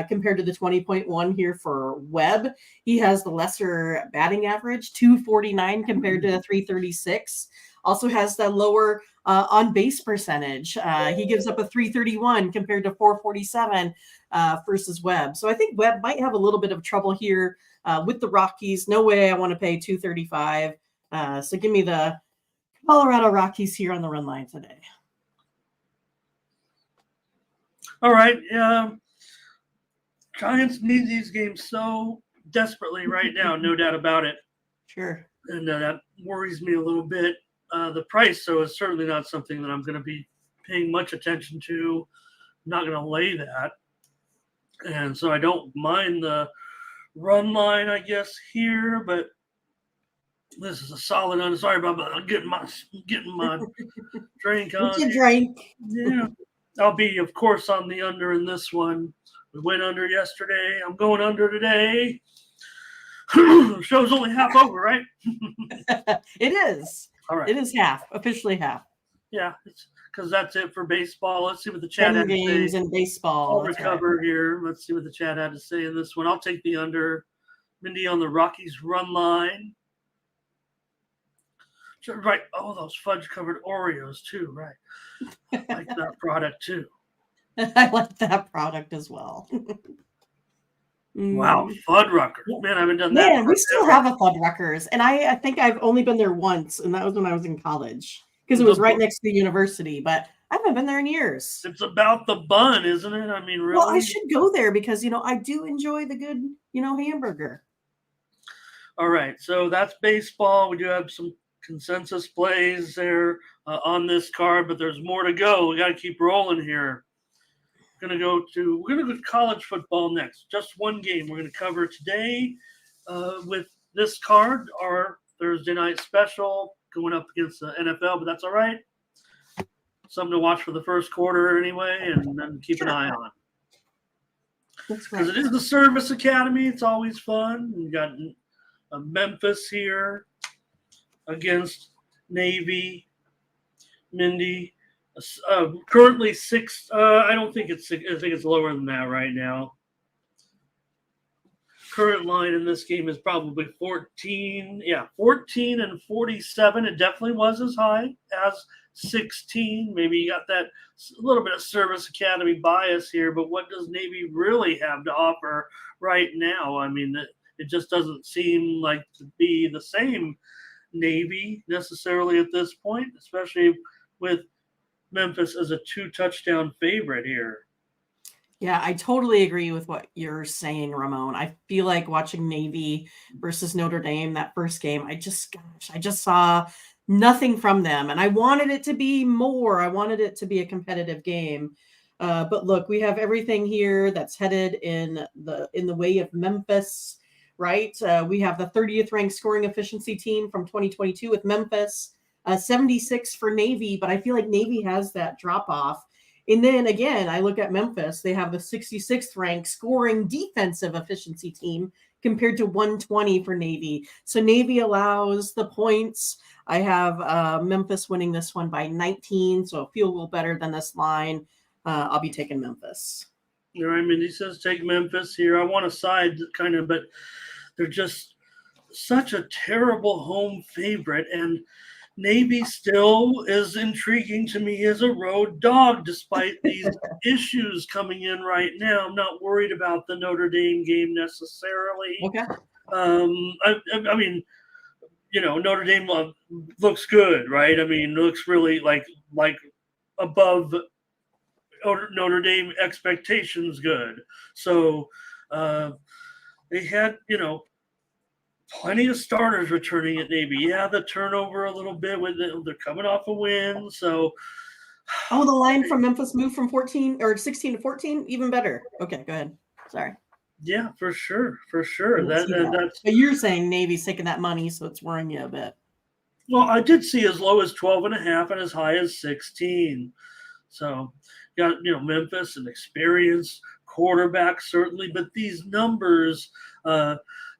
compared to the 20.1 here for Webb. He has the lesser batting average, 249 compared to 336. Also has the lower on base percentage. He gives up a 331 compared to 447 versus Webb. So I think Webb might have a little bit of trouble here with the Rockies. No way I want to pay 235. So give me the Colorado Rockies here on the run line today. All right. Giants need these games so desperately right now, no doubt about it. Sure. And that worries me a little bit. The price, so, is certainly not something that I'm going to be paying much attention to. I'm not going to lay that. And so I don't mind the run line, I guess, here, but this is a solid under. Sorry about getting my drink on. What's your drink? Yeah. I'll be, of course, on the under in this one. We went under yesterday. I'm going under today. The show's only half over, right? It is. All right. It is half, officially half. Yeah, because that's it for baseball. Let's see what the chat 10 had to games say. in baseball. I'll recover here. Let's see what the chat had to say in this one. I'll take the under. Mindy on the Rockies run line. Right. Oh, those fudge-covered Oreos, too. Right. I like that product, too. I like that product as well. Wow, Fuddruckers. Man, I haven't done that. Man, we still have a Fuddruckers, and I think I've only been there once, and that was when I was in college because it was right next to the university, but I haven't been there in years. It's about the bun, isn't it? I mean, really? Well, I should go there because, I do enjoy the good, hamburger. All right, so that's baseball. We do have some consensus plays there on this card, but there's more to go. We got to keep rolling here. We're gonna go to college football next. Just one game we're gonna cover today with this card, our Thursday night special going up against the NFL, but that's all right. Something to watch for the first quarter anyway, and then keep an eye on. Because it is the Service Academy, it's always fun. We got Memphis here against Navy. Mindy. Currently 6. I don't think it's 6. I think it's lower than that right now. Current line in this game is probably 14. Yeah, 14 and 47. It definitely was as high as 16. Maybe you got that a little bit of Service Academy bias here, but what does Navy really have to offer right now? I mean, it just doesn't seem like to be the same Navy necessarily at this point, especially with Memphis as a 2-touchdown favorite here. Yeah, I totally agree with what you're saying, Ramon. I feel like watching Navy versus Notre Dame, that first game, I just saw nothing from them. And I wanted it to be more. I wanted it to be a competitive game. But look, we have everything here that's headed in the way of Memphis, right? We have the 30th ranked scoring efficiency team from 2022 with Memphis. 76 for Navy, but I feel like Navy has that drop off. And then again, I look at Memphis, they have the 66th ranked scoring defensive efficiency team compared to 120 for Navy. So Navy allows the points. I have Memphis winning this one by 19, so a field goal better than this line. I'll be taking Memphis. All right, Mindy says take Memphis here. I want to side kind of, but they're just such a terrible home favorite, and Navy still is intriguing to me as a road dog, despite these issues coming in right now. I'm not worried about the Notre Dame game necessarily. Okay. I mean, Notre Dame looks good, right? I mean, looks really like above Notre Dame expectations good. So they had, plenty of starters returning at Navy. Yeah, the turnover a little bit they're coming off a win. So, the line from Memphis moved from 14 or 16 to 14, even better. Okay, go ahead. Sorry. Yeah, for sure. That's. But you're saying Navy's taking that money, so it's worrying you a bit. Well, I did see as low as 12.5 and as high as 16. So, got Memphis, an experienced quarterback certainly, but these numbers.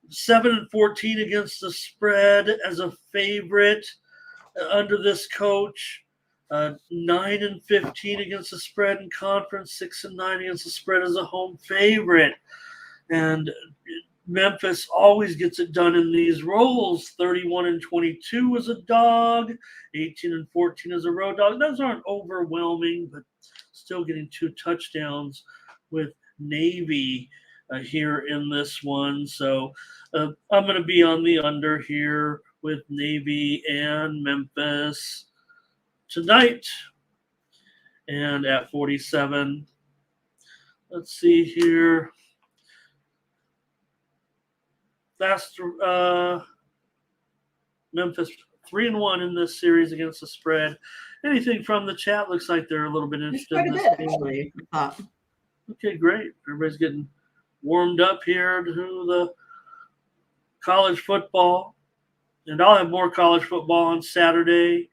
7-14 against the spread as a favorite under this coach. 9-15 against the spread in conference, 6-9 against the spread as a home favorite. And Memphis always gets it done in these roles. 31-22 as a dog, 18-14 as a road dog. Those aren't overwhelming, but still getting 2 touchdowns with Navy here in this one. So I'm going to be on the under here with Navy and Memphis tonight. And at 47, let's see here. That's Memphis 3-1 in this series against the spread. Anything from the chat? Looks like they're a little bit interested in this game. Actually. Okay, great. Everybody's getting warmed up here to the college football. And I'll have more college football on Saturday.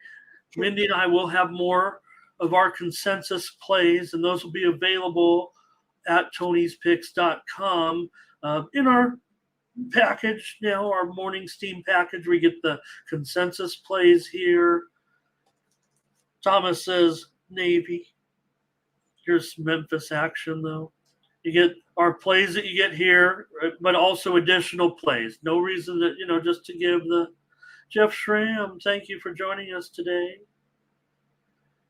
Mindy and I will have more of our consensus plays, and those will be available at tonyspicks.com in our package now, our morning steam package. We get the consensus plays here. Thomas says Navy. Here's Memphis action, though. You get our plays that you get here, but also additional plays. No reason that, just to give the Jeff Schramm, thank you for joining us today.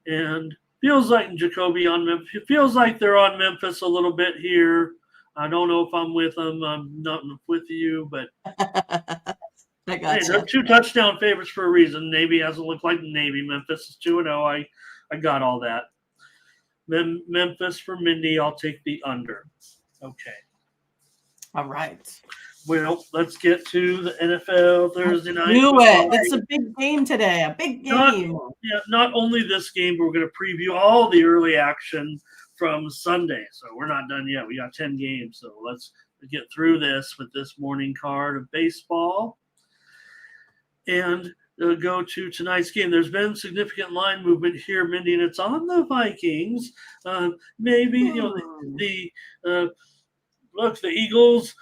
And feels like Jacoby on Memphis. It feels like they're on Memphis a little bit here. I don't know if I'm with them. I'm not with you, but I got hey, they're 2 touchdown favorites for a reason. Navy hasn't looked like Navy. Memphis is 2-0. I got all that. Then Memphis for Mindy, I'll take the under. Okay. All right. Well, let's get to the NFL Thursday night. Do it. It's a big game today. A big game. Not only this game, but we're going to preview all the early action from Sunday. So we're not done yet. We got 10 games. So let's get through this with this morning card of baseball. And go to tonight's game. There's been significant line movement here, Mindy, and it's on the Vikings. Maybe, the Eagles.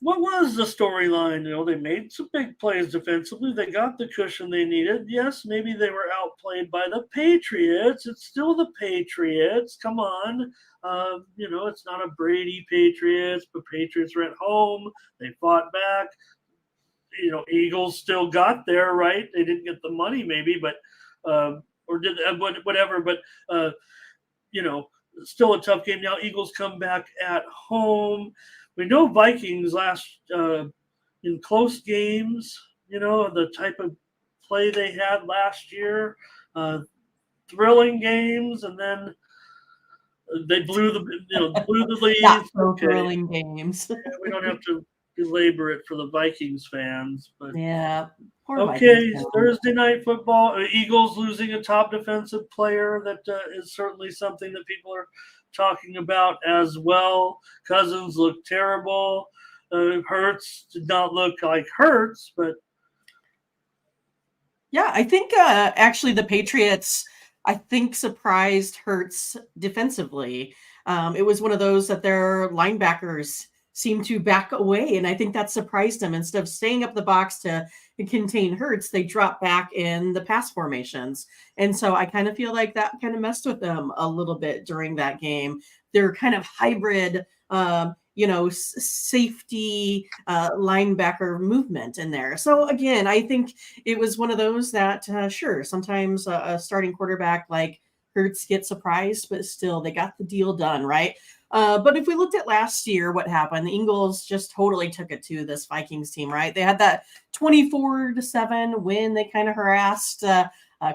What was the storyline? They made some big plays defensively. They got the cushion they needed. Yes, maybe they were outplayed by the Patriots. It's still the Patriots. Come on. It's not a Brady Patriots, but Patriots are at home. They fought back. Eagles still got there, right? They didn't get the money maybe, but or did whatever. But still a tough game. Now Eagles come back at home. We know Vikings last in close games, the type of play they had last year, thrilling games, and then they blew the lead. Not so thrilling games. We don't have to belabor it for the Vikings fans, but yeah. Okay, Thursday night football. Eagles losing a top defensive player. That is certainly something that people are talking about as well. Cousins looked terrible. Hurts did not look like Hurts, but yeah, I think actually the Patriots, surprised Hurts defensively. It was one of those that their linebackers seemed to back away, and I think that surprised them. Instead of staying up the box to contain Hurts, they dropped back in the pass formations. And so I kind of feel like that kind of messed with them a little bit during that game. They're kind of hybrid, safety linebacker movement in there. So again, I think it was one of those that, sure, sometimes a starting quarterback like Hurts gets surprised, but still they got the deal done, right? But if we looked at last year, what happened? The Eagles just totally took it to this Vikings team, right? They had that 24-7 win. They kind of harassed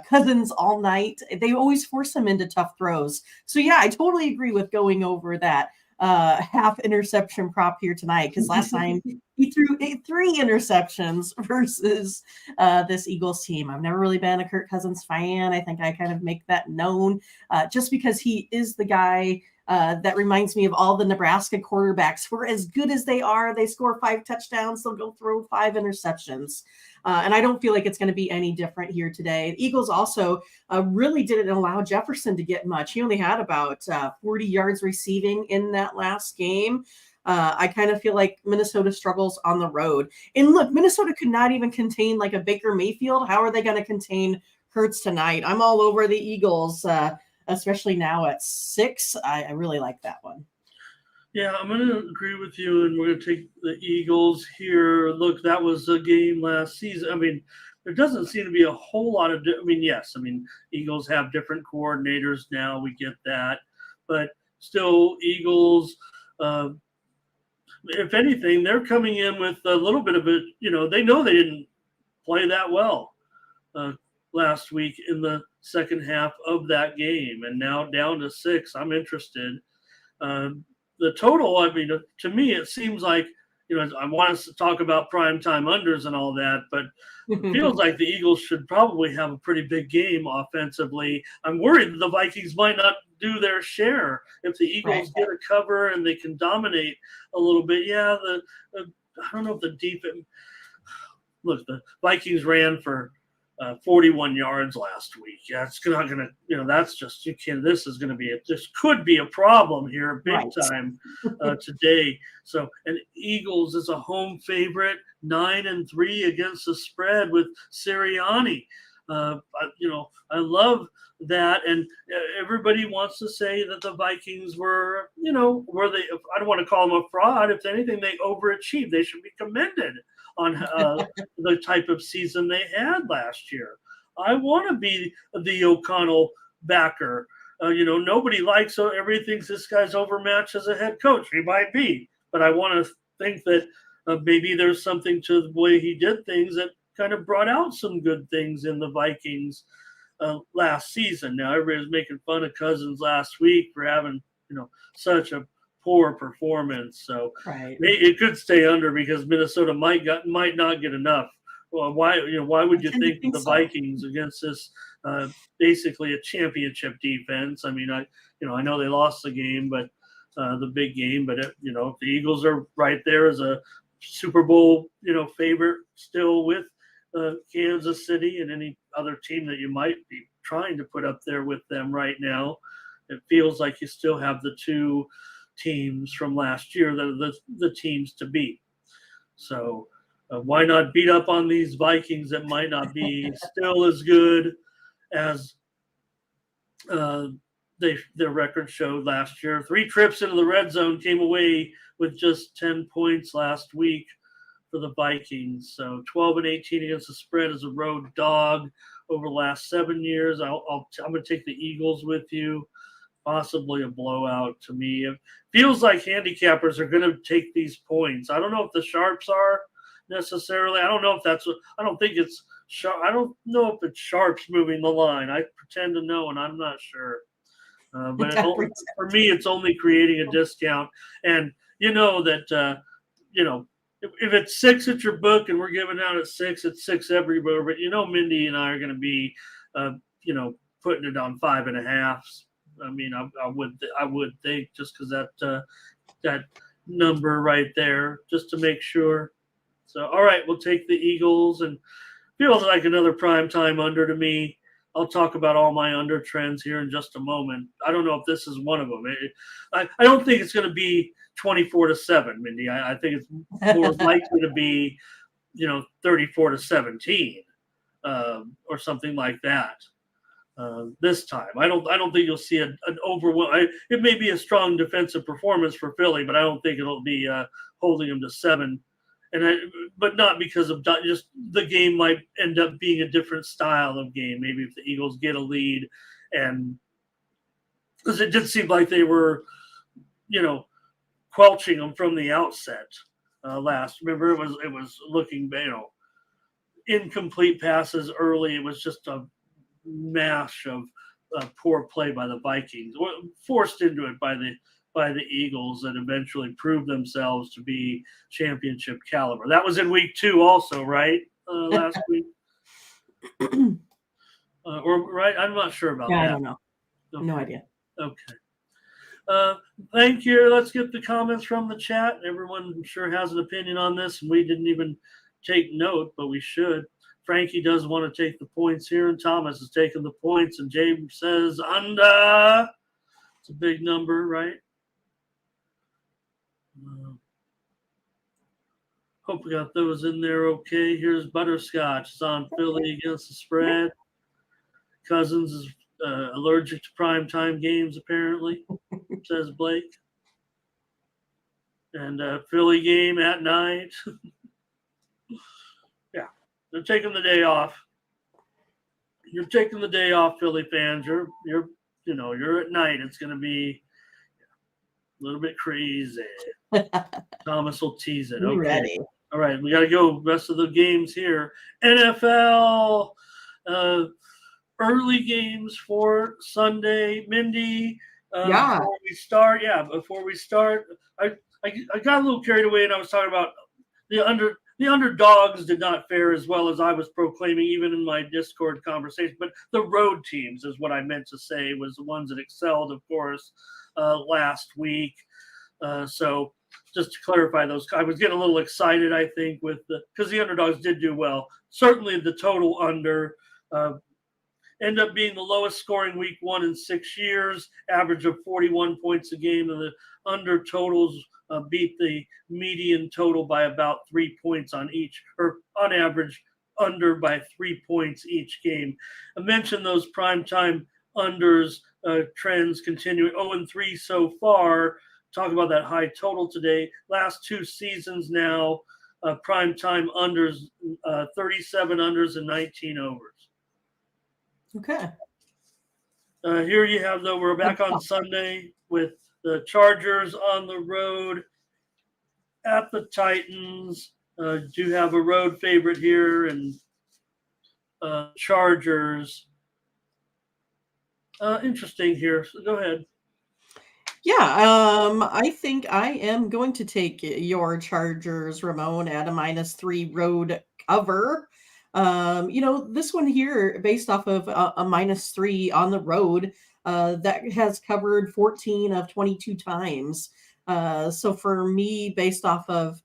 Cousins all night. They always force him into tough throws. So yeah, I totally agree with going over that half interception prop here tonight, because last time he threw 3 interceptions versus this Eagles team. I've never really been a Kirk Cousins fan. I think I kind of make that known just because he is the guy that reminds me of all the Nebraska quarterbacks. For as good as they are, they score 5 touchdowns, they'll go throw 5 interceptions. And I don't feel like it's going to be any different here today. The Eagles also really didn't allow Jefferson to get much. He only had about 40 yards receiving in that last game. I kind of feel like Minnesota struggles on the road. And look, Minnesota could not even contain like a Baker Mayfield. How are they going to contain Hurts tonight. I'm all over the Eagles, especially now at 6. I really like that one. Yeah, I'm going to agree with you, and we're going to take the Eagles here. Look, that was a game last season. I mean, there doesn't seem to be a whole lot of. I mean, yes, I mean, Eagles have different coordinators now. We get that, but still, Eagles. If anything, they're coming in with a little bit of it. They know they didn't play that well uh, last week in the second half of that game, and now down to 6. I'm interested. The total, I mean, to me, it seems like, I want us to talk about primetime unders and all that, but it feels like the Eagles should probably have a pretty big game offensively. I'm worried that the Vikings might not do their share. If the Eagles get a cover and they can dominate a little bit, I don't know if the defense. Look, the Vikings ran for 41 yards last week. Yeah, it's not going to, that's just, you can't, this could be a problem here big time today. So, and Eagles is a home favorite, 9-3 against the spread with Sirianni. I love that. And everybody wants to say that the Vikings were they, I don't want to call them a fraud. If anything, they overachieved. They should be commended on the type of season they had last year. I want to be the O'Connell backer. Nobody likes everybody thinks this guy's overmatched as a head coach. He might be, but I want to think that maybe there's something to the way he did things that kind of brought out some good things in the Vikings last season. Now everybody was making fun of Cousins last week for having such a poor performance. So it could stay under because Minnesota might not get enough. Well, why would you think the Vikings against this basically a championship defense? I mean, I know they lost the game, but the big game, but if the Eagles are right there as a Super Bowl favorite still with Kansas City and any other team that you might be trying to put up there with them right now, it feels like you still have the two teams from last year that are the teams to beat. So why not beat up on these Vikings that might not be still as good as their record showed last year? 3 trips into the red zone, came away with just 10 points last week for the Vikings. So 12-18 against the spread as a road dog over the last 7 years. I'm going to take the Eagles with you. Possibly a blowout to me. It feels like handicappers are going to take these points. I don't know if the sharps are necessarily. I don't know if that's. I don't think it's sharp. I don't know if it's sharps moving the line. I pretend to know, and I'm not sure. But for me, it's only creating a discount. And that if it's 6 at your book and we're giving out at 6, it's 6 everywhere. But Mindy and I are going to be, putting it on 5.5. I mean, I would think just because that number right there, just to make sure. So, all right, we'll take the Eagles, and feels like another primetime under to me. I'll talk about all my under trends here in just a moment. I don't know if this is one of them. I don't think it's going to be 24-7, Mindy. I think it's more likely to be, 34-17 or something like that. This time, I don't think you'll see an overwhelming. It may be a strong defensive performance for Philly, but I don't think it'll be holding them to 7. But not because of just the game might end up being a different style of game. Maybe if the Eagles get a lead, and because it did seem like they were, quelching them from the outset last. Remember, it was looking, incomplete passes early. It was just a mash of poor play by the Vikings, forced into it by the Eagles, that eventually proved themselves to be championship caliber. That was in week 2 also, right? Last week. Or right? I'm not sure about that. I don't know. Okay. No idea. Okay. Thank you. Let's get the comments from the chat. Everyone, I'm sure, has an opinion on this, and we didn't even take note, but we should. Frankie does want to take the points here, and Thomas is taking the points, and James says under. It's a big number, right? Hope we got those in there okay. Here's Butterscotch. It's on Philly against the spread. Cousins is allergic to primetime games, apparently, says Blake. And Philly game at night. Yeah, they're taking the day off. You're taking the day off, Philly fans. You're at night. It's going to be a little bit crazy. Thomas will tease it. Okay. Ready. All right, we got to go. Rest of the games here. NFL early games for Sunday. Mindy, Yeah. before we start, I got a little carried away, and I was talking about the underdogs did not fare as well as I was proclaiming, even in my Discord conversation. But the road teams is what I meant to say, was the ones that excelled, of course, last week. So just to clarify those, I was getting a little excited, I think, because the underdogs did do well. Certainly the total under end up being the lowest scoring week 1 in 6 years, average of 41 points a game, and the under totals beat the median total by about 3 points on each, or on average under by 3 points each game. I mentioned those primetime unders trends continuing. 0-3 so far. Talk about that high total today. Last 2 seasons now, primetime unders, 37 unders and 19 overs. Okay. Here you have, though, we're back on Sunday with the Chargers on the road at the Titans. Do have a road favorite here, and Chargers. Interesting here. So go ahead. Yeah, I think I am going to take your Chargers, Ramon, at a -3 road cover. This one here, based off of a -3 on the road, that has covered 14 of 22 times. So for me, based off of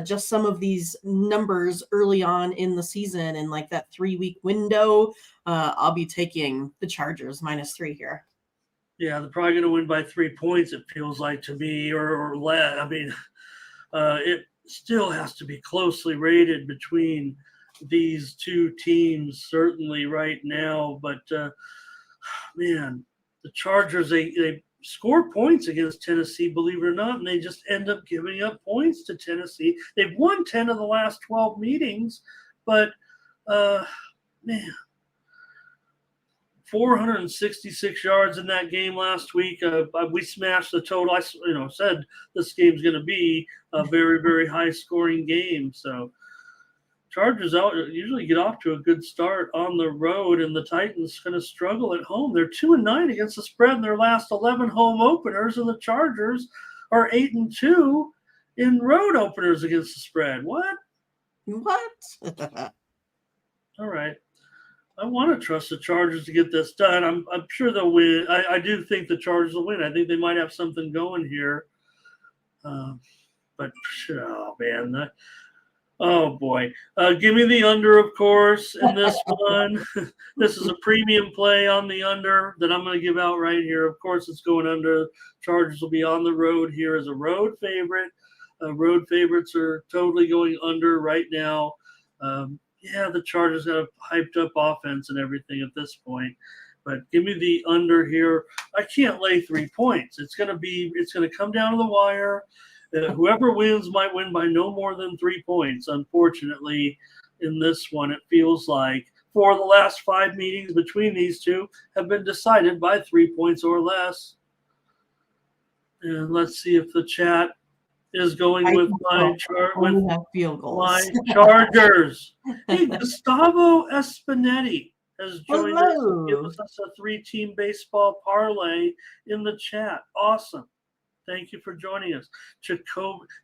just some of these numbers early on in the season and like that 3-week window, I'll be taking the Chargers -3 here. Yeah, they're probably going to win by 3 points, it feels like to me, or less. I mean, it still has to be closely rated between these two teams, certainly right now. But, man, the Chargers, they score points against Tennessee, believe it or not, and they just end up giving up points to Tennessee. They've won 10 of the last 12 meetings, but, man, 466 yards in that game last week. We smashed the total. I said this game's going to be a very, very high-scoring game. So Chargers usually get off to a good start on the road, and the Titans going to struggle at home. They're 2-9 against the spread in their last 11 home openers, and the Chargers are 8-2 in road openers against the spread. What? All right. I want to trust the Chargers to get this done. I'm sure they'll win. I do think the Chargers will win. I think they might have something going here. But, oh, man. Oh, boy. Give me the under, of course, in this one. This is a premium play on the under that I'm going to give out right here. Of course, it's going under. Chargers will be on the road here as a road favorite. Road favorites are totally going under right now. Yeah, the Chargers have hyped up offense and everything at this point, but give me the under here. I can't lay 3 points. It's going to come down to the wire. Whoever wins might win by no more than 3 points. Unfortunately, in this one, it feels like 4 of the last 5 meetings between these two have been decided by 3 points or less. And let's see if the chat is going with my field goals. My Chargers. Hey, Gustavo Espinetti has joined us and given us a 3-team baseball parlay in the chat. Awesome. Thank you for joining us.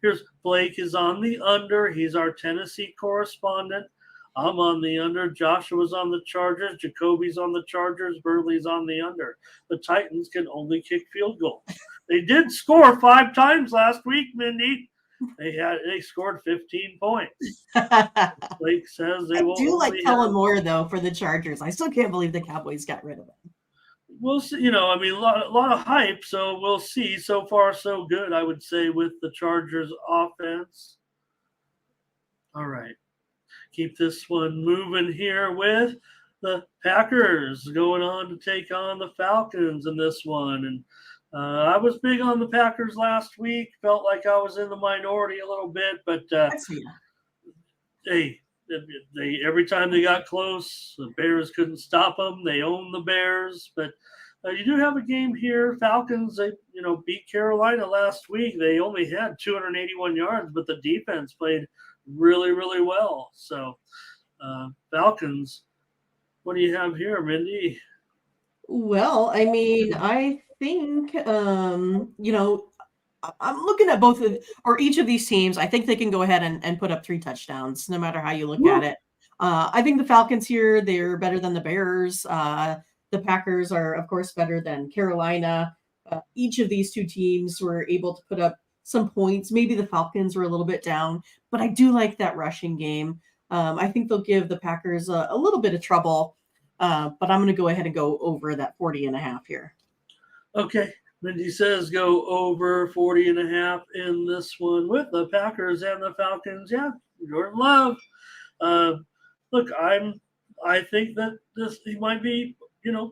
Here's Blake is on the under. He's our Tennessee correspondent. I'm on the under. Joshua's on the Chargers. Jacoby's on the Chargers. Burley's on the under. The Titans can only kick field goals. They did score 5 times last week, Mindy. They scored 15 points. Blake says they won't. I do like Kellen Moore, though, for the Chargers. I still can't believe the Cowboys got rid of him. We'll see. A lot of hype, so we'll see. So far, so good, I would say, with the Chargers offense. All right. Keep this one moving here with the Packers going on to take on the Falcons in this one. And I was big on the Packers last week. Felt like I was in the minority a little bit, but they every time they got close, the Bears couldn't stop them. They owned the Bears, but you do have a game here. Falcons, they beat Carolina last week. They only had 281 yards, but the defense played really, really well. So Falcons, what do you have here, Mindy? Well, I mean, I think I'm looking at both of or each of these teams. I think they can go ahead and put up 3 touchdowns, no matter how you look at it. I think the Falcons here, they're better than the Bears. The Packers are, of course, better than Carolina. Each of these 2 teams were able to put up some points. Maybe the Falcons were a little bit down, but I do like that rushing game. I think they'll give the Packers a little bit of trouble, but I'm going to go ahead and go over that 40.5 here. Okay. Mindy says go over 40.5 in this one with the Packers and the Falcons. Yeah, Jordan Love. Look, I think that he might be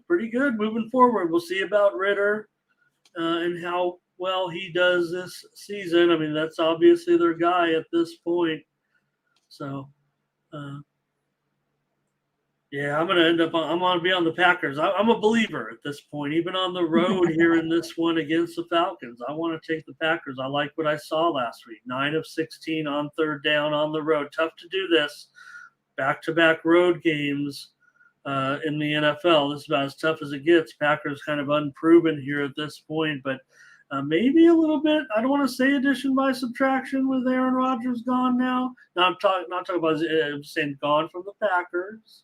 pretty good moving forward. We'll see about Ritter and how well he does this season. I mean, that's obviously their guy at this point. So, yeah, I'm going to be on the Packers. I'm a believer at this point, even on the road here in this one against the Falcons. I want to take the Packers. I like what I saw last week. 9 of 16 on third down on the road. Tough to do this. Back-to-back road games in the NFL. This is about as tough as it gets. Packers kind of unproven here at this point, but maybe a little bit. I don't want to say addition by subtraction with Aaron Rodgers gone now. Not talking about. I'm saying gone from the Packers.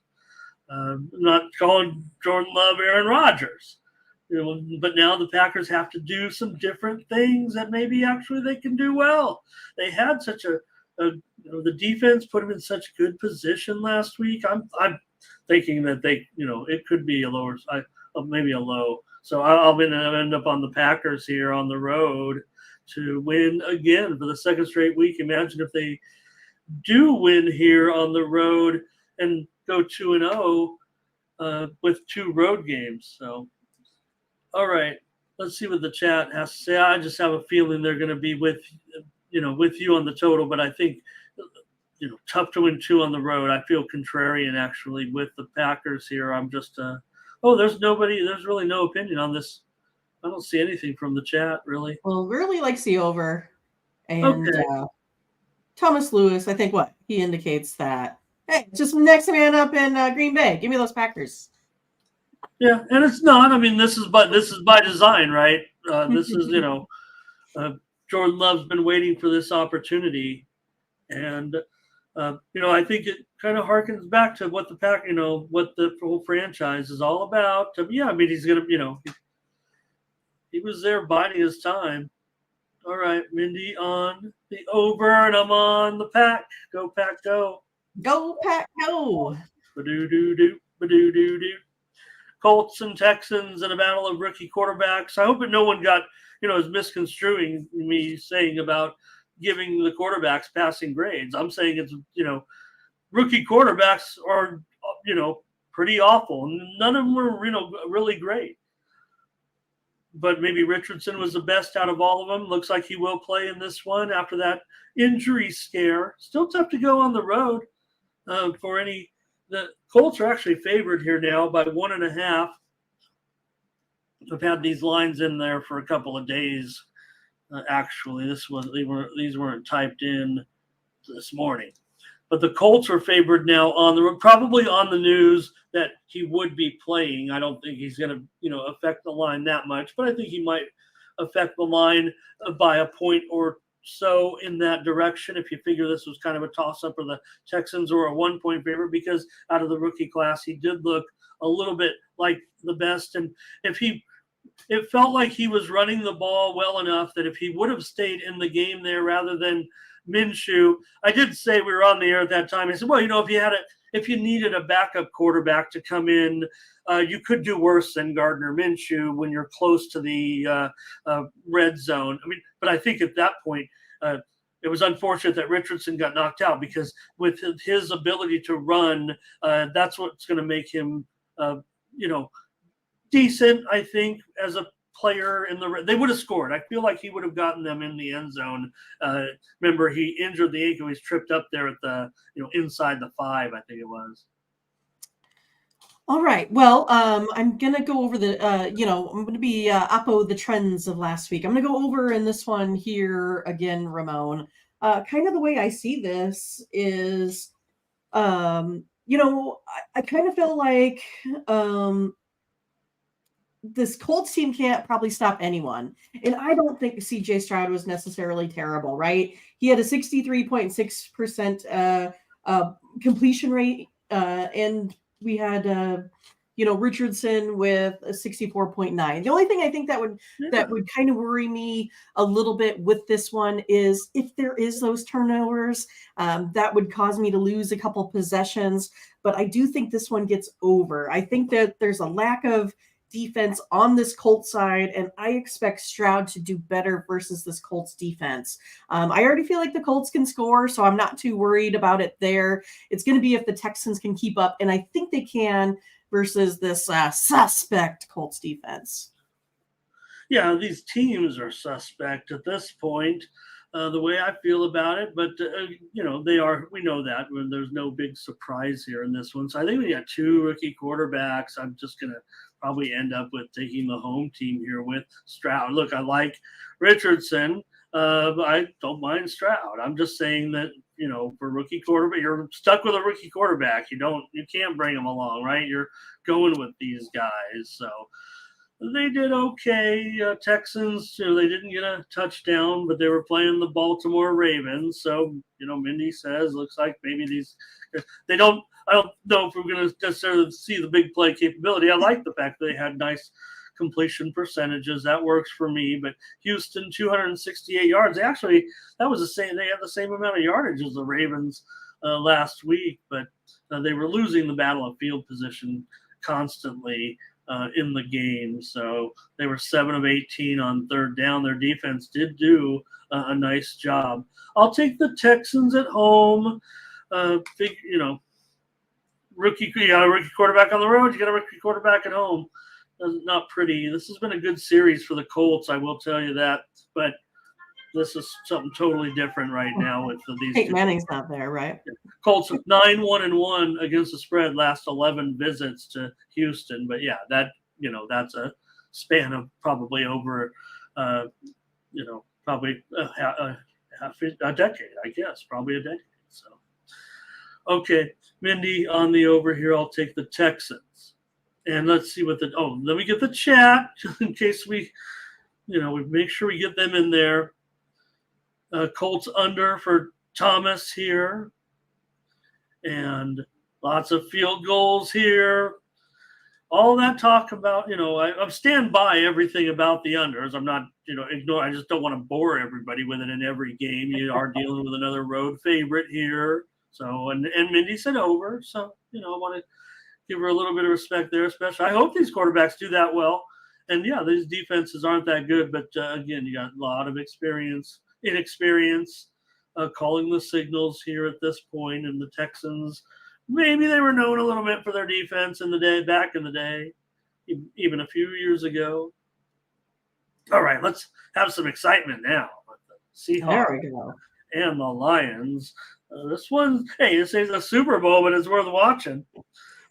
I'm not calling Jordan Love Aaron Rodgers. But now the Packers have to do some different things that maybe actually they can do well. They had such the defense put them in such good position last week. I'm thinking that it could be maybe a low. So I'll end up on the Packers here on the road to win again for the second straight week. Imagine if they do win here on the road and go 2-0 with 2 road games. So, all right, let's see what the chat has to say. I just have a feeling they're going to be with you on the total, but I think tough to win 2 on the road. I feel contrarian actually with the Packers here. I'm just there's really no opinion on this. I don't see anything from the chat really. Well, really likes the over, and Thomas Lewis, I think he indicates that, hey, just next man up in Green Bay. Give me those Packers. Yeah, and it's not. I mean, this is by design, right? This is Jordan Love's been waiting for this opportunity, and I think it kind of harkens back to what what the whole franchise is all about. Yeah, I mean, he's gonna, he was there biding his time. All right, Mindy on the over, and I'm on the Pack. Go Pack, go! Go Pack, go! Ba-do-do-do, ba-do-do-do. Colts and Texans in a battle of rookie quarterbacks. I hope that no one got is misconstruing me saying about giving the quarterbacks passing grades. I'm saying it's rookie quarterbacks are pretty awful. None of them were really great. But maybe Richardson was the best out of all of them. Looks like he will play in this one after that injury scare. Still tough to go on the road for any. The Colts are actually favored here now by 1.5. I've had these lines in there for a couple of days. Actually, these weren't typed in this morning. But the Colts are favored now probably on the news that he would be playing. I don't think he's going to, affect the line that much, but I think he might affect the line by a point or so in that direction. If you figure this was kind of a toss-up or the Texans were a 1-point favorite, because out of the rookie class, he did look a little bit like the best. And it felt like he was running the ball well enough that if he would have stayed in the game there rather than Minshew, I did say we were on the air at that time. I said, well, if you needed a backup quarterback to come in, you could do worse than Gardner Minshew when you're close to the red zone. I mean, but I think at that point, it was unfortunate that Richardson got knocked out, because with his ability to run, that's what's going to make him, you know, decent, I think, as a player. They would have scored. I feel like he would have gotten them in the end zone. Remember, he injured the ankle. He's tripped up there at the, inside the 5, I think it was. All right. Well, I'm going to go over I'm going to be oppo the trends of last week. I'm going to go over in this one here again, Ramon. Kind of the way I see this is, I kind of feel like this Colts team can't probably stop anyone. And I don't think CJ Stroud was necessarily terrible, right? He had a 63.6% completion rate, and we had Richardson with a 64.9. The only thing I think that would kind of worry me a little bit with this one is if there is those turnovers, that would cause me to lose a couple possessions. But I do think this one gets over. I think that there's a lack of defense on this Colts side, and I expect Stroud to do better versus this Colts defense. I already feel like the Colts can score, so I'm not too worried about it there. It's going to be if the Texans can keep up, and I think they can versus this suspect Colts defense. Yeah, these teams are suspect at this point, the way I feel about it. But, they are. We know that. There's no big surprise here in this one. So I think we got 2 rookie quarterbacks. I'm just going to probably end up with taking the home team here with Stroud. Look, I like Richardson, but I don't mind Stroud. I'm just saying that, for rookie quarterback, you're stuck with a rookie quarterback. You can't bring him along, right? You're going with these guys. So they did okay. Texans, they didn't get a touchdown, but they were playing the Baltimore Ravens. So, Mindy says, looks like maybe I don't know if we're going to necessarily see the big play capability. I like the fact that they had nice completion percentages. That works for me. But Houston, 268 yards. Actually, that was the same. They had the same amount of yardage as the Ravens last week, but they were losing the battle of field position constantly in the game. So they were 7 of 18 on third down. Their defense did do a nice job. I'll take the Texans at home. Rookie quarterback on the road. You got a rookie quarterback at home. Not pretty. This has been a good series for the Colts, I will tell you that. But this is something totally different right now with these. Peyton Manning's not there, right? Colts 9-1-1 against the spread last 11 visits to Houston. But yeah, that's a span of probably over, probably a decade, I guess, probably a decade. So, okay, Mindy, on the over here, I'll take the Texans. And let's see let me get the chat in case we make sure we get them in there. Colts under for Thomas here. And lots of field goals here. All that talk about, I stand by everything about the unders. I'm not, ignore. I just don't want to bore everybody with it in every game. You are dealing with another road favorite here. So, and Mindy said over. So, I want to give her a little bit of respect there, especially. I hope these quarterbacks do that well. And yeah, these defenses aren't that good. But again, you got a lot of inexperience calling the signals here at this point. And the Texans, maybe they were known a little bit for their defense back in the day, even a few years ago. All right, let's have some excitement now with the Seahawks and the Lions. This one, this is a Super Bowl, but it's worth watching.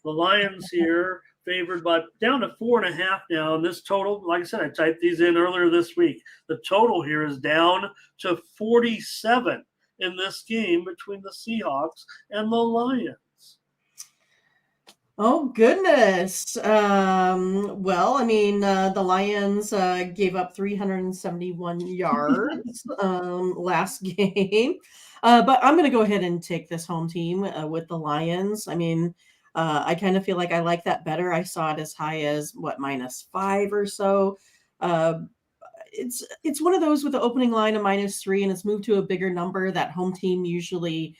The Lions here favored by down to 4.5 now. And this total, like I said, I typed these in earlier this week. The total here is down to 47 in this game between the Seahawks and the Lions. Oh, goodness. Well, I mean, the Lions gave up 371 yards last game. But I'm going to go ahead and take this home team with the Lions. I mean, I kind of feel like I like that better. I saw it as high as, -5 or so. It's one of those with the opening line of -3, and it's moved to a bigger number that home team usually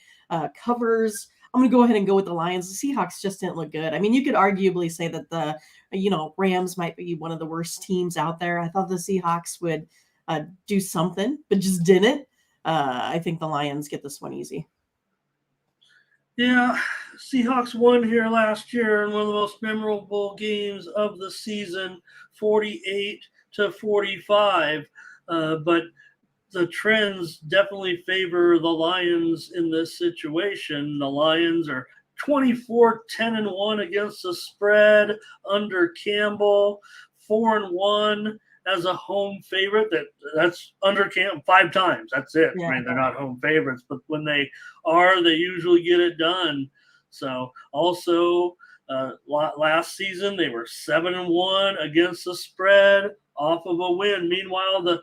covers. I'm going to go ahead and go with the Lions. The Seahawks just didn't look good. I mean, you could arguably say that the, Rams might be one of the worst teams out there. I thought the Seahawks would do something, but just didn't. I think the Lions get this one easy. Yeah, Seahawks won here last year in one of the most memorable games of the season, 48-45. But the trends definitely favor the Lions in this situation. The Lions are 24-10-1 against the spread under Campbell, 4-1 as a home favorite. That's under Campbell 5 times. That's it. Yeah. I mean, they're not home favorites, but when they are, they usually get it done. So also last season they were 7-1 against the spread off of a win. Meanwhile, the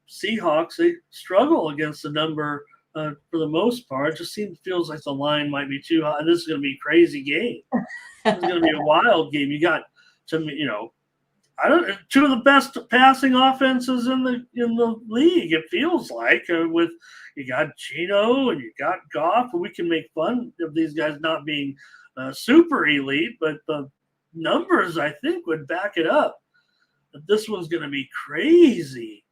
Seahawks, they struggle against the number for the most part. It just feels like the line might be too high. This is going to be a crazy game. This is going to be a wild game. You got two of the best passing offenses in the league. It feels like with you got Gino and you got Goff, and we can make fun of these guys not being super elite, but the numbers I think would back it up. But this one's going to be crazy.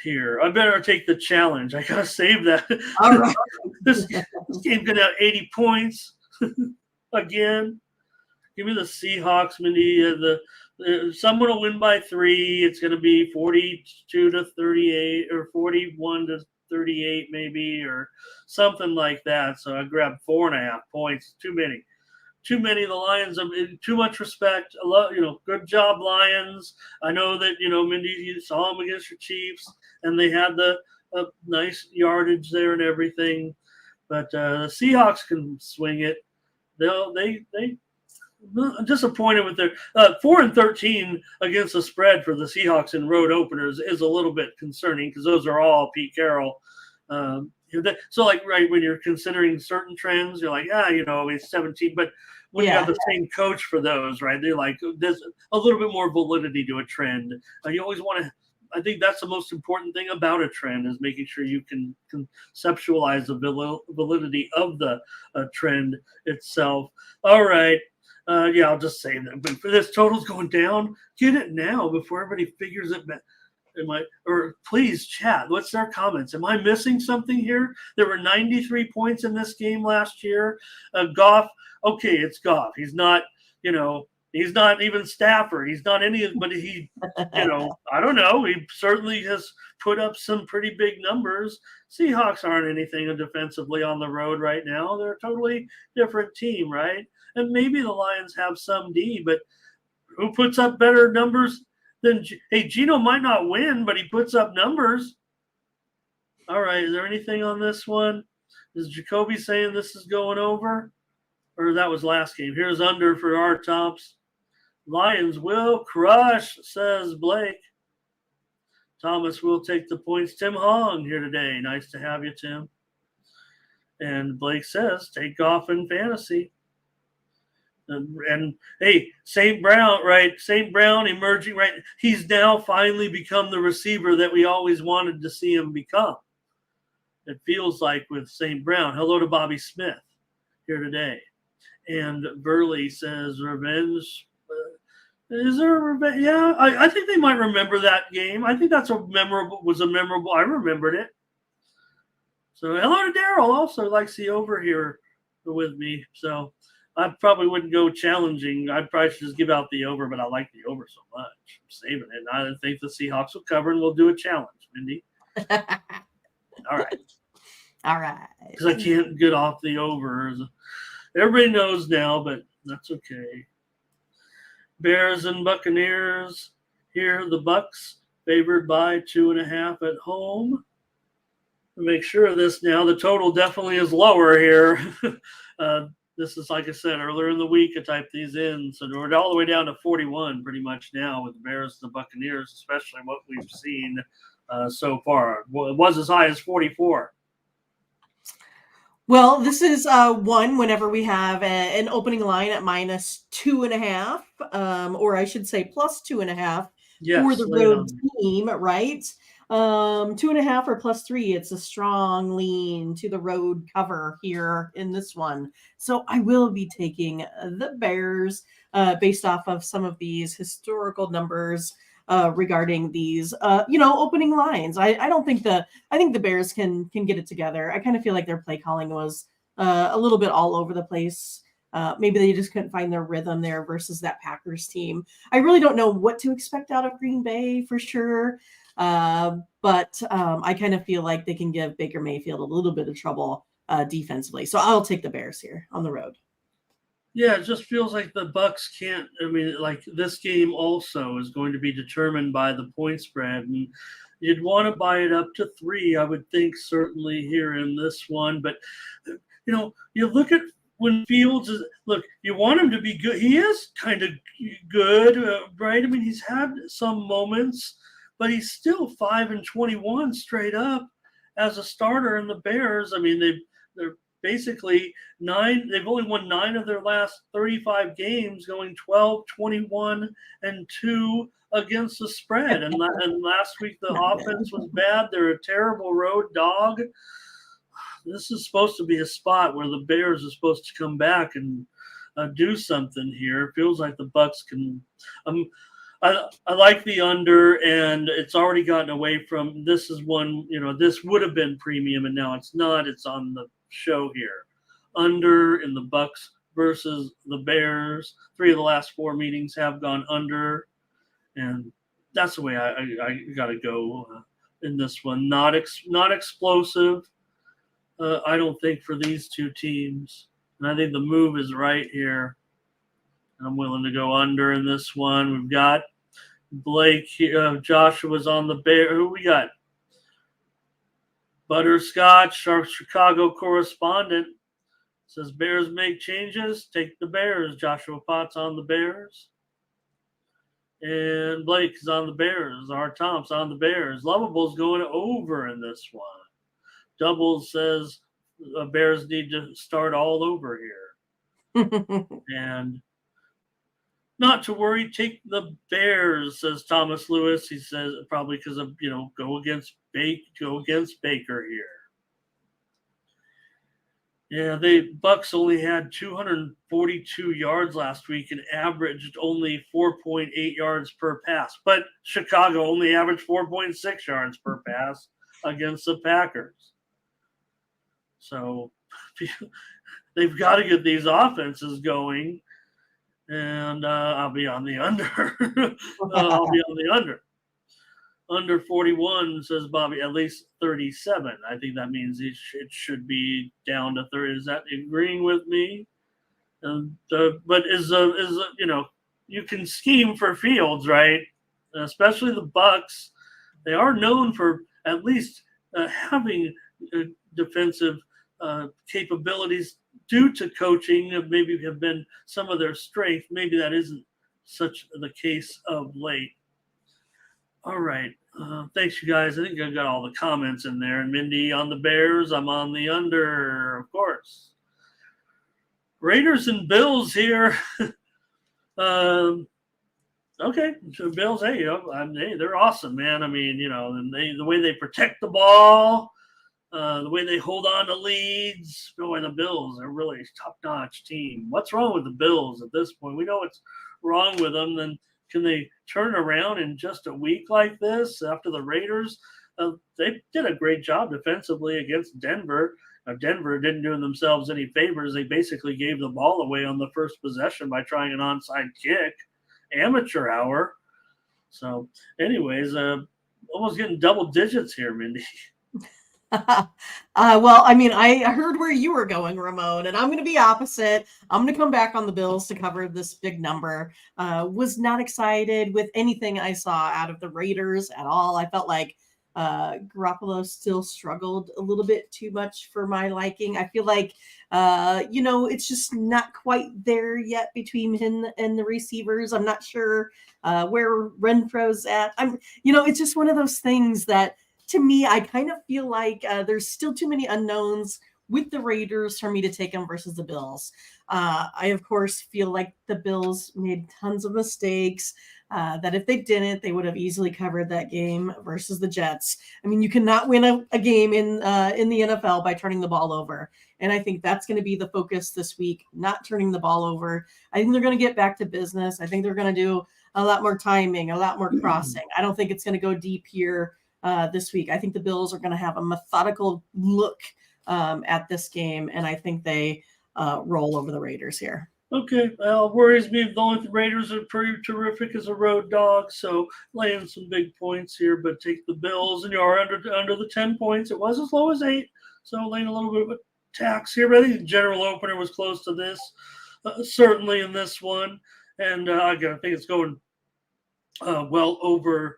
Here, I better take the challenge. I gotta save that. All right. this game's gonna have 80 points again. Give me the Seahawks, Mindy. Someone will win by 3. It's gonna be 42-38 or 41-38, maybe, or something like that. So I grabbed 4.5 points. Too many. The Lions have too much respect. I love, good job, Lions. I know that, Mindy, you saw them against your Chiefs, and they had the nice yardage there and everything. But the Seahawks can swing it. I'm disappointed with their 4-13 against the spread for the Seahawks in road openers is a little bit concerning because those are all Pete Carroll. So right when you're considering certain trends, you're like, he's 17, but when you have the same coach for those, right? They're like, there's a little bit more validity to a trend. You always want to. I think that's the most important thing about a trend is making sure you can conceptualize the validity of the trend itself. All right. I'll just say that. But for this total's going down, get it now before everybody figures it back. Please chat. What's their comments? Am I missing something here? There were 93 points in this game last year. Goff, okay, it's Goff. He's not, he's not even Stafford. He's not any of, but he, I don't know. He certainly has put up some pretty big numbers. Seahawks aren't anything defensively on the road right now. They're a totally different team, right? And maybe the Lions have some D, but who puts up better numbers? Then, hey, Gino might not win, but he puts up numbers. All right, is there anything on this one? Is Jacoby saying this is going over? Or that was last game. Here's under for our tops. Lions will crush, says Blake. Thomas will take the points. Tim Hong here today. Nice to have you, Tim. And Blake says, take off in fantasy. And hey, St. Brown, right? St. Brown emerging, right? He's now finally become the receiver that we always wanted to see him become. It feels like with St. Brown. Hello to Bobby Smith here today. And Burley says, revenge. Is there a revenge? Yeah, I think they might remember that game. I think that's I remembered it. So hello to Daryl. Also likes the over here with me. So I probably wouldn't go challenging. I'd probably just give out the over, but I like the over so much. I'm saving it. And I think the Seahawks will cover, and we'll do a challenge, Mindy. All right. All right. Because I can't get off the overs. Everybody knows now, but that's okay. Bears and Buccaneers. Here, the Bucks favored by 2.5 at home. To make sure of this now, the total definitely is lower here. This is, like I said, earlier in the week, I typed these in. So we're all the way down to 41 pretty much now with the Bears and the Buccaneers, especially what we've seen so far. Well, it was as high as 44. Well, this is one whenever we have an opening line at -2.5, or I should say +2.5 for the road team, right? 2.5 or +3. It's a strong lean to the road cover here in this one. So I will be taking the Bears based off of some of these historical numbers. regarding these, opening lines. I don't think I think the Bears can get it together. I kind of feel like their play calling was a little bit all over the place. Maybe they just couldn't find their rhythm there versus that Packers team. I really don't know what to expect out of Green Bay for sure. But I kind of feel like they can give Baker Mayfield a little bit of trouble defensively. So I'll take the Bears here on the road. Yeah, it just feels like the Bucks can't. I mean, like this game also is going to be determined by the point spread, and you'd want to buy it up to 3. I would think certainly here in this one, but you look at when Fields is look. You want him to be good. He is kind of good, right? I mean, he's had some moments, but he's still 5-21 straight up as a starter in the Bears. I mean, they're basically 9. They've only won 9 of their last 35 games, going 12-21-2 against the spread. And last week the offense was bad. They're a terrible road dog. This is supposed to be a spot where the Bears are supposed to come back and do something here. It feels like the Bucks can. I like the under, and it's already gotten away from. This is one. This would have been premium, and now it's not. It's on the show here. Under in the Bucks versus the Bears. 3 of the last 4 meetings have gone under, and that's the way I got to go in this one. Not explosive. I don't think for these two teams, and I think the move is right here. I'm willing to go under in this one. We've got Blake. Joshua's on the Bear. Who we got? Butterscotch, our Chicago correspondent, says Bears make changes. Take the Bears. Joshua Potts on the Bears. And Blake is on the Bears. Art Tom's on the Bears. Lovable's going over in this one. Doubles says Bears need to start all over here. And not to worry, take the Bears, says Thomas Lewis. He says probably because of, go against Baker here. Yeah, the Bucks only had 242 yards last week and averaged only 4.8 yards per pass. But Chicago only averaged 4.6 yards per pass against the Packers. So they've got to get these offenses going. And I'll be on the under. I'll be on the under. Under 41, says Bobby, at least 37. I think that means it should be down to 30. Is that agreeing with me? But you can scheme for Fields, right? Especially the Bucks. They are known for at least having defensive capabilities due to coaching. Maybe have been some of their strength. Maybe that isn't such the case of late. All right. Thanks, you guys. I think I got all the comments in there. And Mindy on the Bears. I'm on the under, of course. Raiders and Bills here. Okay. So Bills, hey, they're awesome, man. I mean, and the way they protect the ball, the way they hold on to leads. Boy, the Bills are really a top-notch team. What's wrong with the Bills at this point? We know what's wrong with them. Then can they turn around in just a week like this after the Raiders? They did a great job defensively against Denver. Denver didn't do themselves any favors. They basically gave the ball away on the first possession by trying an onside kick. Amateur hour. So, anyways, almost getting double digits here, Mindy. Well, I mean, I heard where you were going, Ramon, and I'm going to be opposite. I'm going to come back on the Bills to cover this big number. Was not excited with anything I saw out of the Raiders at all. I felt like Garoppolo still struggled a little bit too much for my liking. I feel like, it's just not quite there yet between him and the receivers. I'm not sure where Renfro's at. It's just one of those things that, to me, I kind of feel like there's still too many unknowns with the Raiders for me to take them versus the Bills. I, of course, feel like the Bills made tons of mistakes. that if they didn't, they would have easily covered that game versus the Jets. I mean, you cannot win a game in the NFL by turning the ball over. And I think that's going to be the focus this week, not turning the ball over. I think they're going to get back to business. I think they're going to do a lot more timing, a lot more crossing. I don't think it's going to go deep here this week. I think the Bills are going to have a methodical look at this game, and I think they roll over the Raiders here. Okay, well, worries me. The only Raiders are pretty terrific as a road dog, so laying some big points here, but take the Bills, and you are under the 10 points. It was as low as 8, so laying a little bit of a tax here. But I think the general opener was close to this, certainly in this one, and I think it's going well over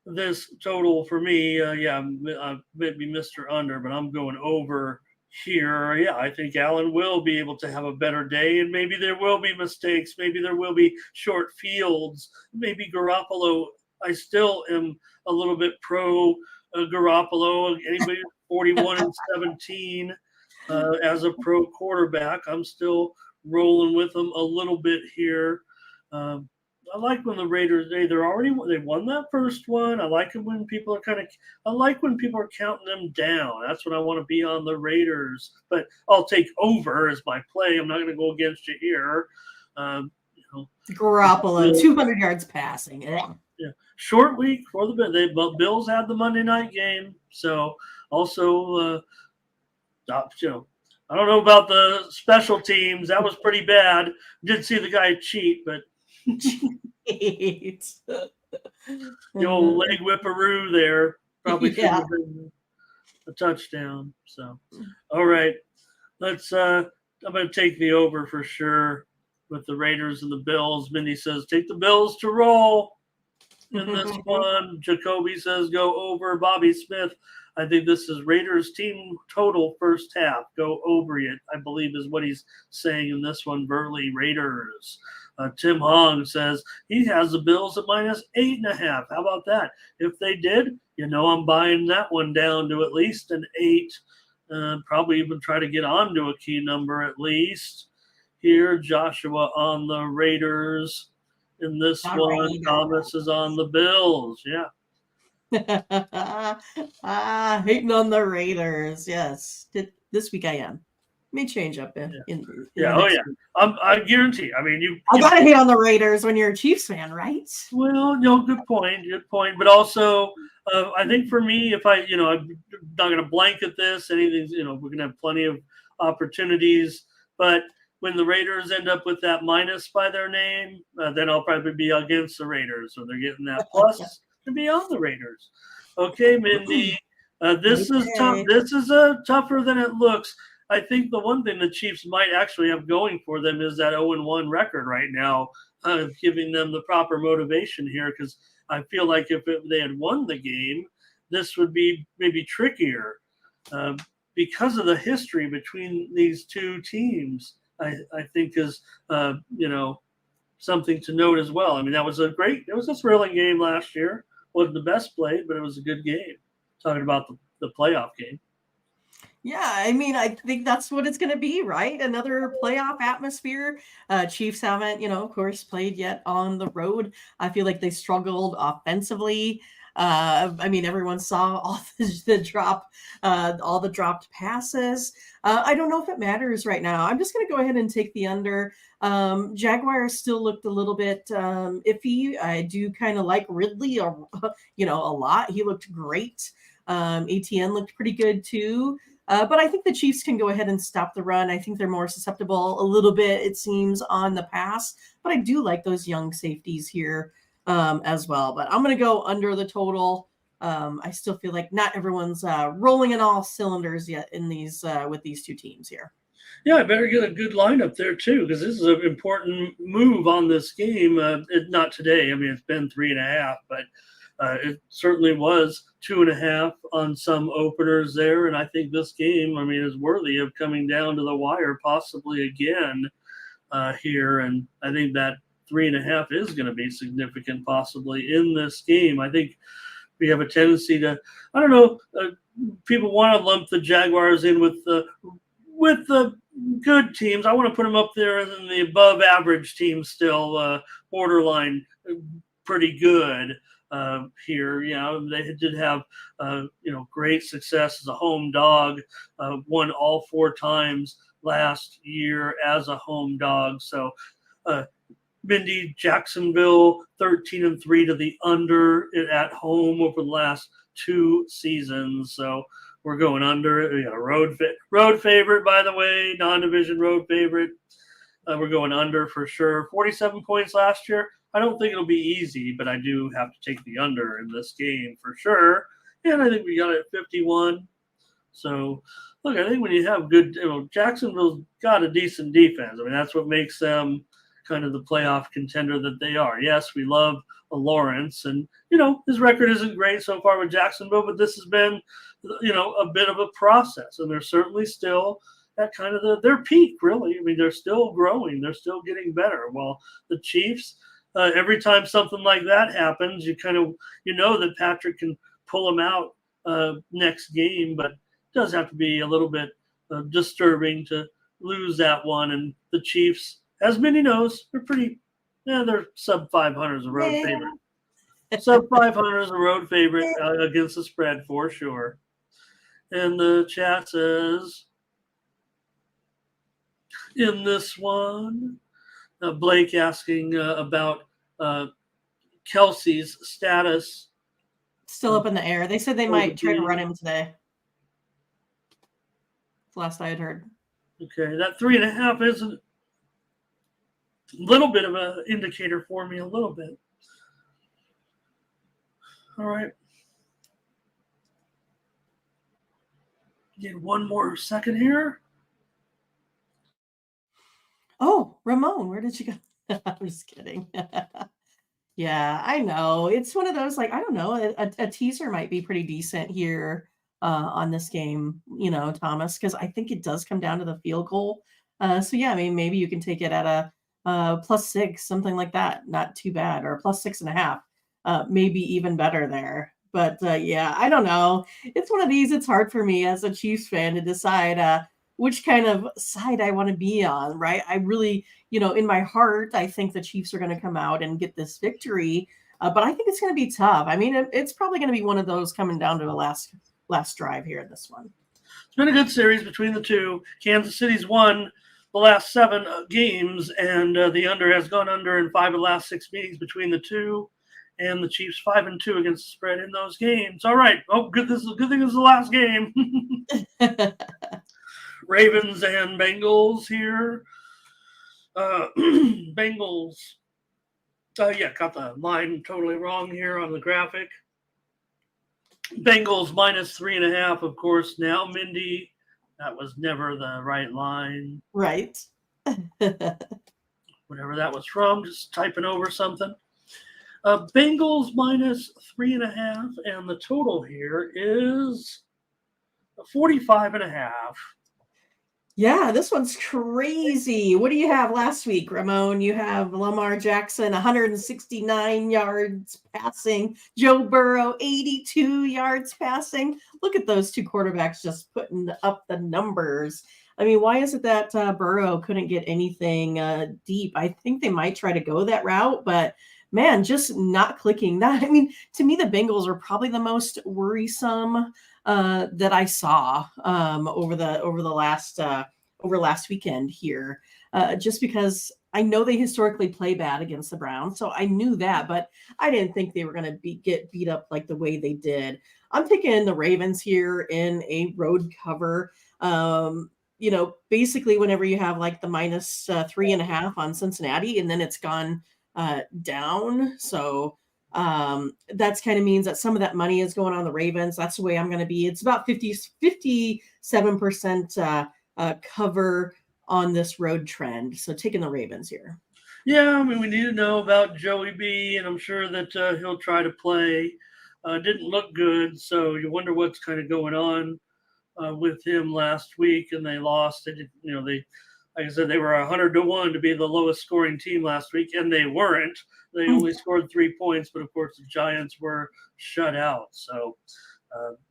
this total for me. Maybe Mr. Under, but I'm going over here. Yeah, I think Allen will be able to have a better day, and maybe there will be mistakes. Maybe there will be short fields. Maybe Garoppolo. I still am a little bit pro Garoppolo. Anybody 41-17 as a pro quarterback, I'm still rolling with them a little bit here. I like when the Raiders they won that first one. I like it when people are counting them down. That's what I want to be on the Raiders. But I'll take over as my play. I'm not going to go against you here. Garoppolo, 200 yards passing. Yeah, short week for the Bills had the Monday night game, so also I don't know about the special teams. That was pretty bad. Did see the guy cheat, but. The old leg whipperoo there probably should have been a touchdown. So, all right, let's. I'm going to take the over for sure with the Raiders and the Bills. Mindy says take the Bills to roll in this one. Jacoby says go over. Bobby Smith, I think this is Raiders team total first half. Go over it, I believe is what he's saying in this one. Burley Raiders. Tim Hong says he has the Bills at -8.5. How about that? If they did, I'm buying that one down to at least an 8. Probably even try to get onto a key number at least. Here, Joshua on the Raiders. In this one, Thomas is on the Bills. Yeah. Hating on the Raiders. Yes. This week I am. May change up in I guarantee. I mean, I gotta hate on the Raiders when you're a Chiefs fan, right? Well, good point. But also, I think for me, if I'm not going to blanket this. Anything's, we're going to have plenty of opportunities. But when the Raiders end up with that minus by their name, then I'll probably be against the Raiders. So they're getting that plus to be on the Raiders. Okay, Mindy. This is tough. This is tougher than it looks. I think the one thing the Chiefs might actually have going for them is that 0-1 record right now, giving them the proper motivation here, because I feel like if they had won the game, this would be maybe trickier because of the history between these two teams. I think is something to note as well. I mean, it was a thrilling game last year. Wasn't the best play, but it was a good game. Talking about the playoff game. Yeah, I mean, I think that's what it's going to be, right? Another playoff atmosphere. Chiefs haven't, of course, played yet on the road. I feel like they struggled offensively. I mean, everyone saw all the dropped passes. I don't know if it matters right now. I'm just going to go ahead and take the under. Jaguars still looked a little bit iffy. I do kind of like Ridley, a lot. He looked great. ATN looked pretty good too. But I think the Chiefs can go ahead and stop the run. I think they're more susceptible a little bit, it seems, on the pass. But I do like those young safeties here as well. But I'm going to go under the total. I still feel like not everyone's rolling in all cylinders yet in these with these two teams here. Yeah, I better get a good lineup there too, because this is an important move on this game. Not today. I mean, it's been 3.5, but it certainly was 2.5 on some openers there. And I think this game, is worthy of coming down to the wire, possibly again here. And I think that 3.5 is going to be significant possibly in this game. I think we have a tendency to, people want to lump the Jaguars in with the good teams. I want to put them up there in the above average teams still, borderline pretty good here. They did have great success as a home dog. Won all 4 times last year as a home dog. So Mindy, Jacksonville 13-3 to the under at home over the last 2 seasons. So we're going under. We got a road favorite, by the way, non-division road favorite. We're going under for sure. 47 points last year. I don't think it'll be easy, but I do have to take the under in this game for sure. And I think we got it at 51. So, look, I think when you have good, Jacksonville's got a decent defense. I mean, that's what makes them kind of the playoff contender that they are. Yes, we love Lawrence, and, his record isn't great so far with Jacksonville, but this has been, a bit of a process, and they're certainly still at kind of their peak, really. I mean, they're still growing. They're still getting better. While the Chiefs, every time something like that happens, you kind of, that Patrick can pull them out next game, but it does have to be a little bit disturbing to lose that one. And the Chiefs, as Mindy knows, they're sub 500 as a road favorite. Sub 500 as a road favorite against the spread for sure. And the chat says, in this one, Blake asking about Kelsey's status. Still up in the air. They said they might try to run him today. Last I had heard. Okay, that 3.5 is a little bit of an indicator for me, a little bit. All right. Get one more second here. Oh, Ramon, where did you go? I'm just kidding. Yeah, I know. It's one of those, I don't know, a teaser might be pretty decent here on this game, Thomas, because I think it does come down to the field goal. So, yeah, I mean, maybe you can take it at a +6, something like that. Not too bad. Or a +6.5. Maybe even better there. But, yeah, I don't know. It's one of these. It's hard for me as a Chiefs fan to decide which kind of side I want to be on, right? I really, in my heart, I think the Chiefs are going to come out and get this victory. But I think it's going to be tough. I mean, it's probably going to be one of those coming down to the last drive here in this one. It's been a good series between the two. Kansas City's won the last 7 games, and the under has gone under in 5 of the last 6 meetings between the two. And the Chiefs 5-2 against the spread in those games. All right. Oh, good. This is a good thing. This is the last game. Ravens and Bengals here. Bengals. Got the line totally wrong here on the graphic. Bengals -3.5, of course. Now, Mindy, that was never the right line. Right. Whatever that was from, just typing over something. Bengals -3.5, and the total here is 45.5. Yeah, this one's crazy. What do you have last week, Ramon? You have Lamar Jackson, 169 yards passing. Joe Burrow, 82 yards passing. Look at those two quarterbacks just putting up the numbers. I mean, why is it that Burrow couldn't get anything deep? I think they might try to go that route, but man, just not clicking. That, I mean, to me, the Bengals are probably the most worrisome that I saw over last weekend here, just because I know they historically play bad against the Browns, so I knew that, but I didn't think they were going to get beat up like the way they did. I'm picking the Ravens here in a road cover. Basically, whenever you have like the -3.5 on Cincinnati, and then it's gone down. So that's kind of means that some of that money is going on the Ravens. That's the way I'm going to be. It's about 57% cover on this road trend. So taking the Ravens here. Yeah, I mean, we need to know about Joey B, and I'm sure that he'll try to play. Didn't look good, so you wonder what's kind of going on with him last week, and they lost. They did, like I said, they were 100-1 to be the lowest scoring team last week, and they weren't. They only scored 3 points, but of course the Giants were shut out. So,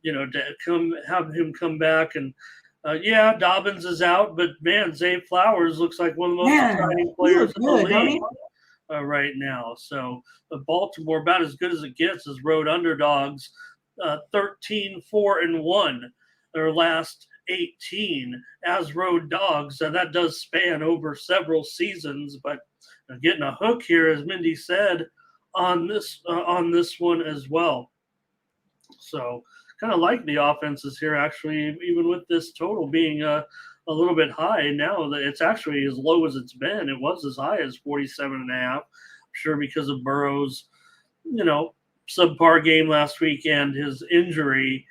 to have him come back, and Dobbins is out, but man, Zay Flowers looks like one of the most exciting players in the league. right now. So Baltimore, about as good as it gets, as road underdogs, 13-4-1 their last 18 as road dogs. And that does span over several seasons, but getting a hook here, as Mindy said, on this one as well. So kind of like the offenses here, actually, even with this total being a little bit high. Now that it's actually as low as it's been. It was as high as 47.5. I'm sure because of Burrow's, subpar game last week and his injury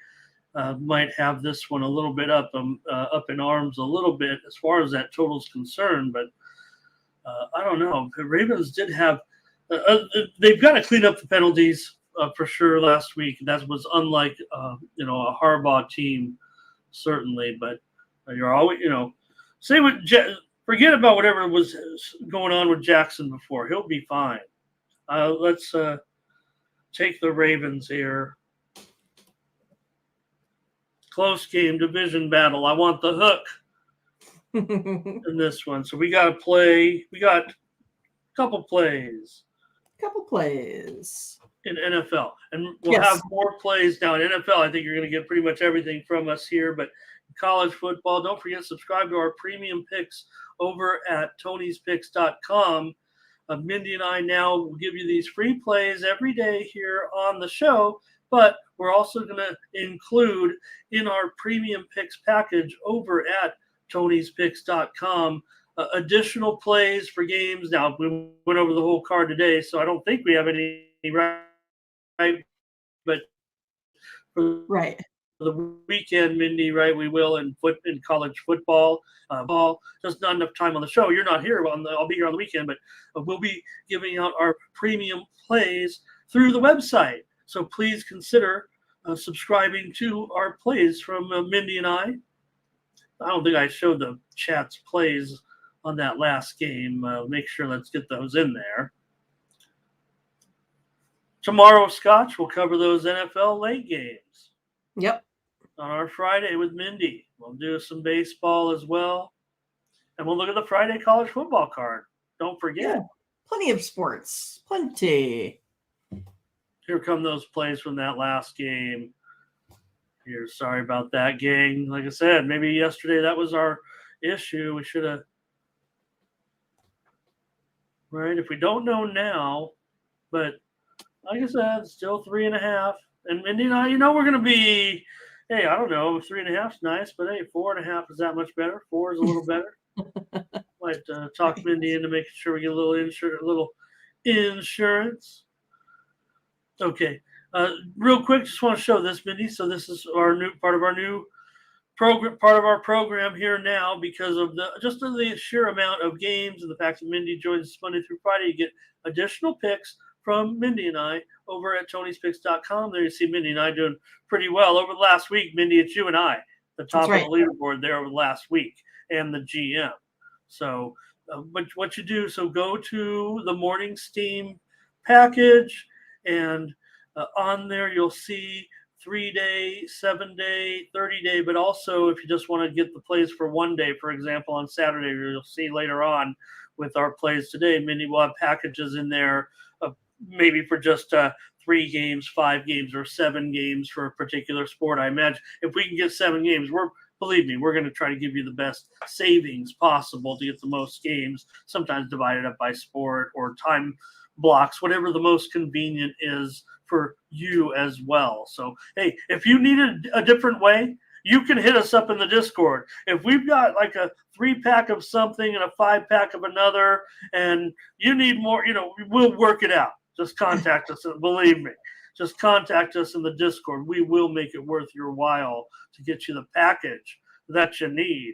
might have this one a little bit up in arms a little bit as far as that total is concerned. But I don't know. The Ravens did have they've got to clean up the penalties for sure last week. That was unlike a Harbaugh team, certainly. But you're always say what forget about whatever was going on with Jackson before. He'll be fine. Let's take the Ravens here. Close game, division battle. I want the hook in this one. So we got to play. We got a couple plays. In NFL. And we'll have more plays now in NFL. I think you're going to get pretty much everything from us here. But college football, don't forget to subscribe to our premium picks over at tonyspicks.com. Mindy and I now will give you these free plays every day here on the show, but we're also going to include in our premium picks package over at tonyspicks.com additional plays for games. Now, we went over the whole card today, so I don't think we have any right, but for the weekend, Mindy, right, we will in college football. Just not enough time on the show. You're not here. I'll be here on the weekend, but we'll be giving out our premium plays through the website. So please consider subscribing to our plays from Mindy and I. I don't think I showed the chat's plays on that last game. Make sure let's get those in there. Tomorrow, Scotch, we'll cover those NFL late games. Yep. On our Friday with Mindy. We'll do some baseball as well. And we'll look at the Friday college football card. Don't forget. Yeah. Plenty of sports. Plenty. Here come those plays from that last game. Here, sorry about that, gang. Like I said, maybe yesterday that was our issue. We should have. Right? If we don't know now, but like I said, still 3.5. And Mindy and I, we're going to be, hey, I don't know, 3.5 is nice, but hey, 4.5 is that much better. 4 is a little better. Might talk Mindy into making sure we get a little insurance. Okay. Real quick, just want to show this, Mindy. So this is our new part of our program here now because of the sheer amount of games and the fact that Mindy joins us Monday through Friday. You get additional picks from Mindy and I over at tonyspicks.com. There you see Mindy and I doing pretty well. Over the last week, Mindy, it's you and I, the top of the leaderboard there over the last week, and the GM. So but what you do, so go to the Morning Steam package, and on there you'll see 3-day, 7-day, 30-day, but also if you just want to get the plays for 1 day, for example, on Saturday, you'll see later on with our plays today, Mindy will have packages in there maybe for just 3 games, 5 games, or 7 games for a particular sport. I imagine if we can get 7 games, believe me, we're going to try to give you the best savings possible to get the most games, sometimes divided up by sport or time blocks, whatever the most convenient is for you as well. So, hey, if you need a different way, you can hit us up in the Discord. If we've got like a 3-pack of something and a 5-pack of another, and you need more, we'll work it out. Just contact us. Believe me, just contact us in the Discord. We will make it worth your while to get you the package that you need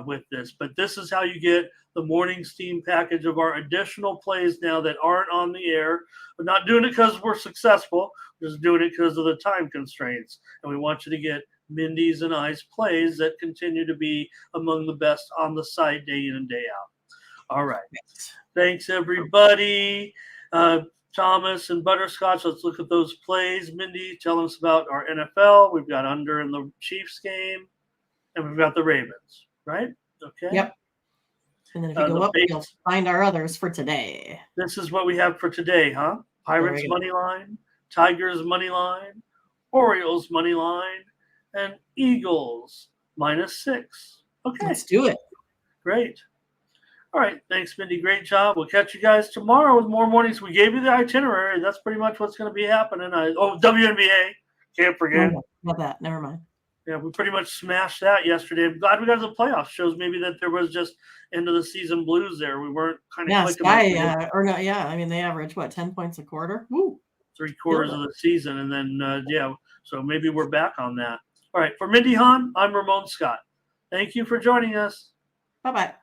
with this. But this is how you get the Morning Steam package of our additional plays now that aren't on the air. We're not doing it because we're successful. We're just doing it because of the time constraints. And we want you to get Mindy's and I's plays that continue to be among the best on the site day in and day out. All right. Thanks, everybody. Thomas and Butterscotch, let's look at those plays. Mindy, tell us about our NFL. We've got under in the Chiefs game, and we've got the Ravens, right? Okay. Yep. And then if you go The up, you'll base. find our others for today. This is what we have for today, huh? Pirates money line, Tigers money line, Orioles money line, and Eagles -6. Okay. Let's do it. Great. All right. Thanks, Mindy. Great job. We'll catch you guys tomorrow with more mornings. We gave you the itinerary. That's pretty much what's going to be happening. WNBA. Can't forget. Oh, not that. Never mind. Yeah, we pretty much smashed that yesterday. I'm glad we got to the playoffs. Shows maybe that there was just end of the season blues there. We weren't kind of clicking. I mean, they average, 10 points a quarter? Woo. 3/4 of the season. And then, so maybe we're back on that. All right. For Mindy Hahne, I'm Ramon Scott. Thank you for joining us. Bye-bye.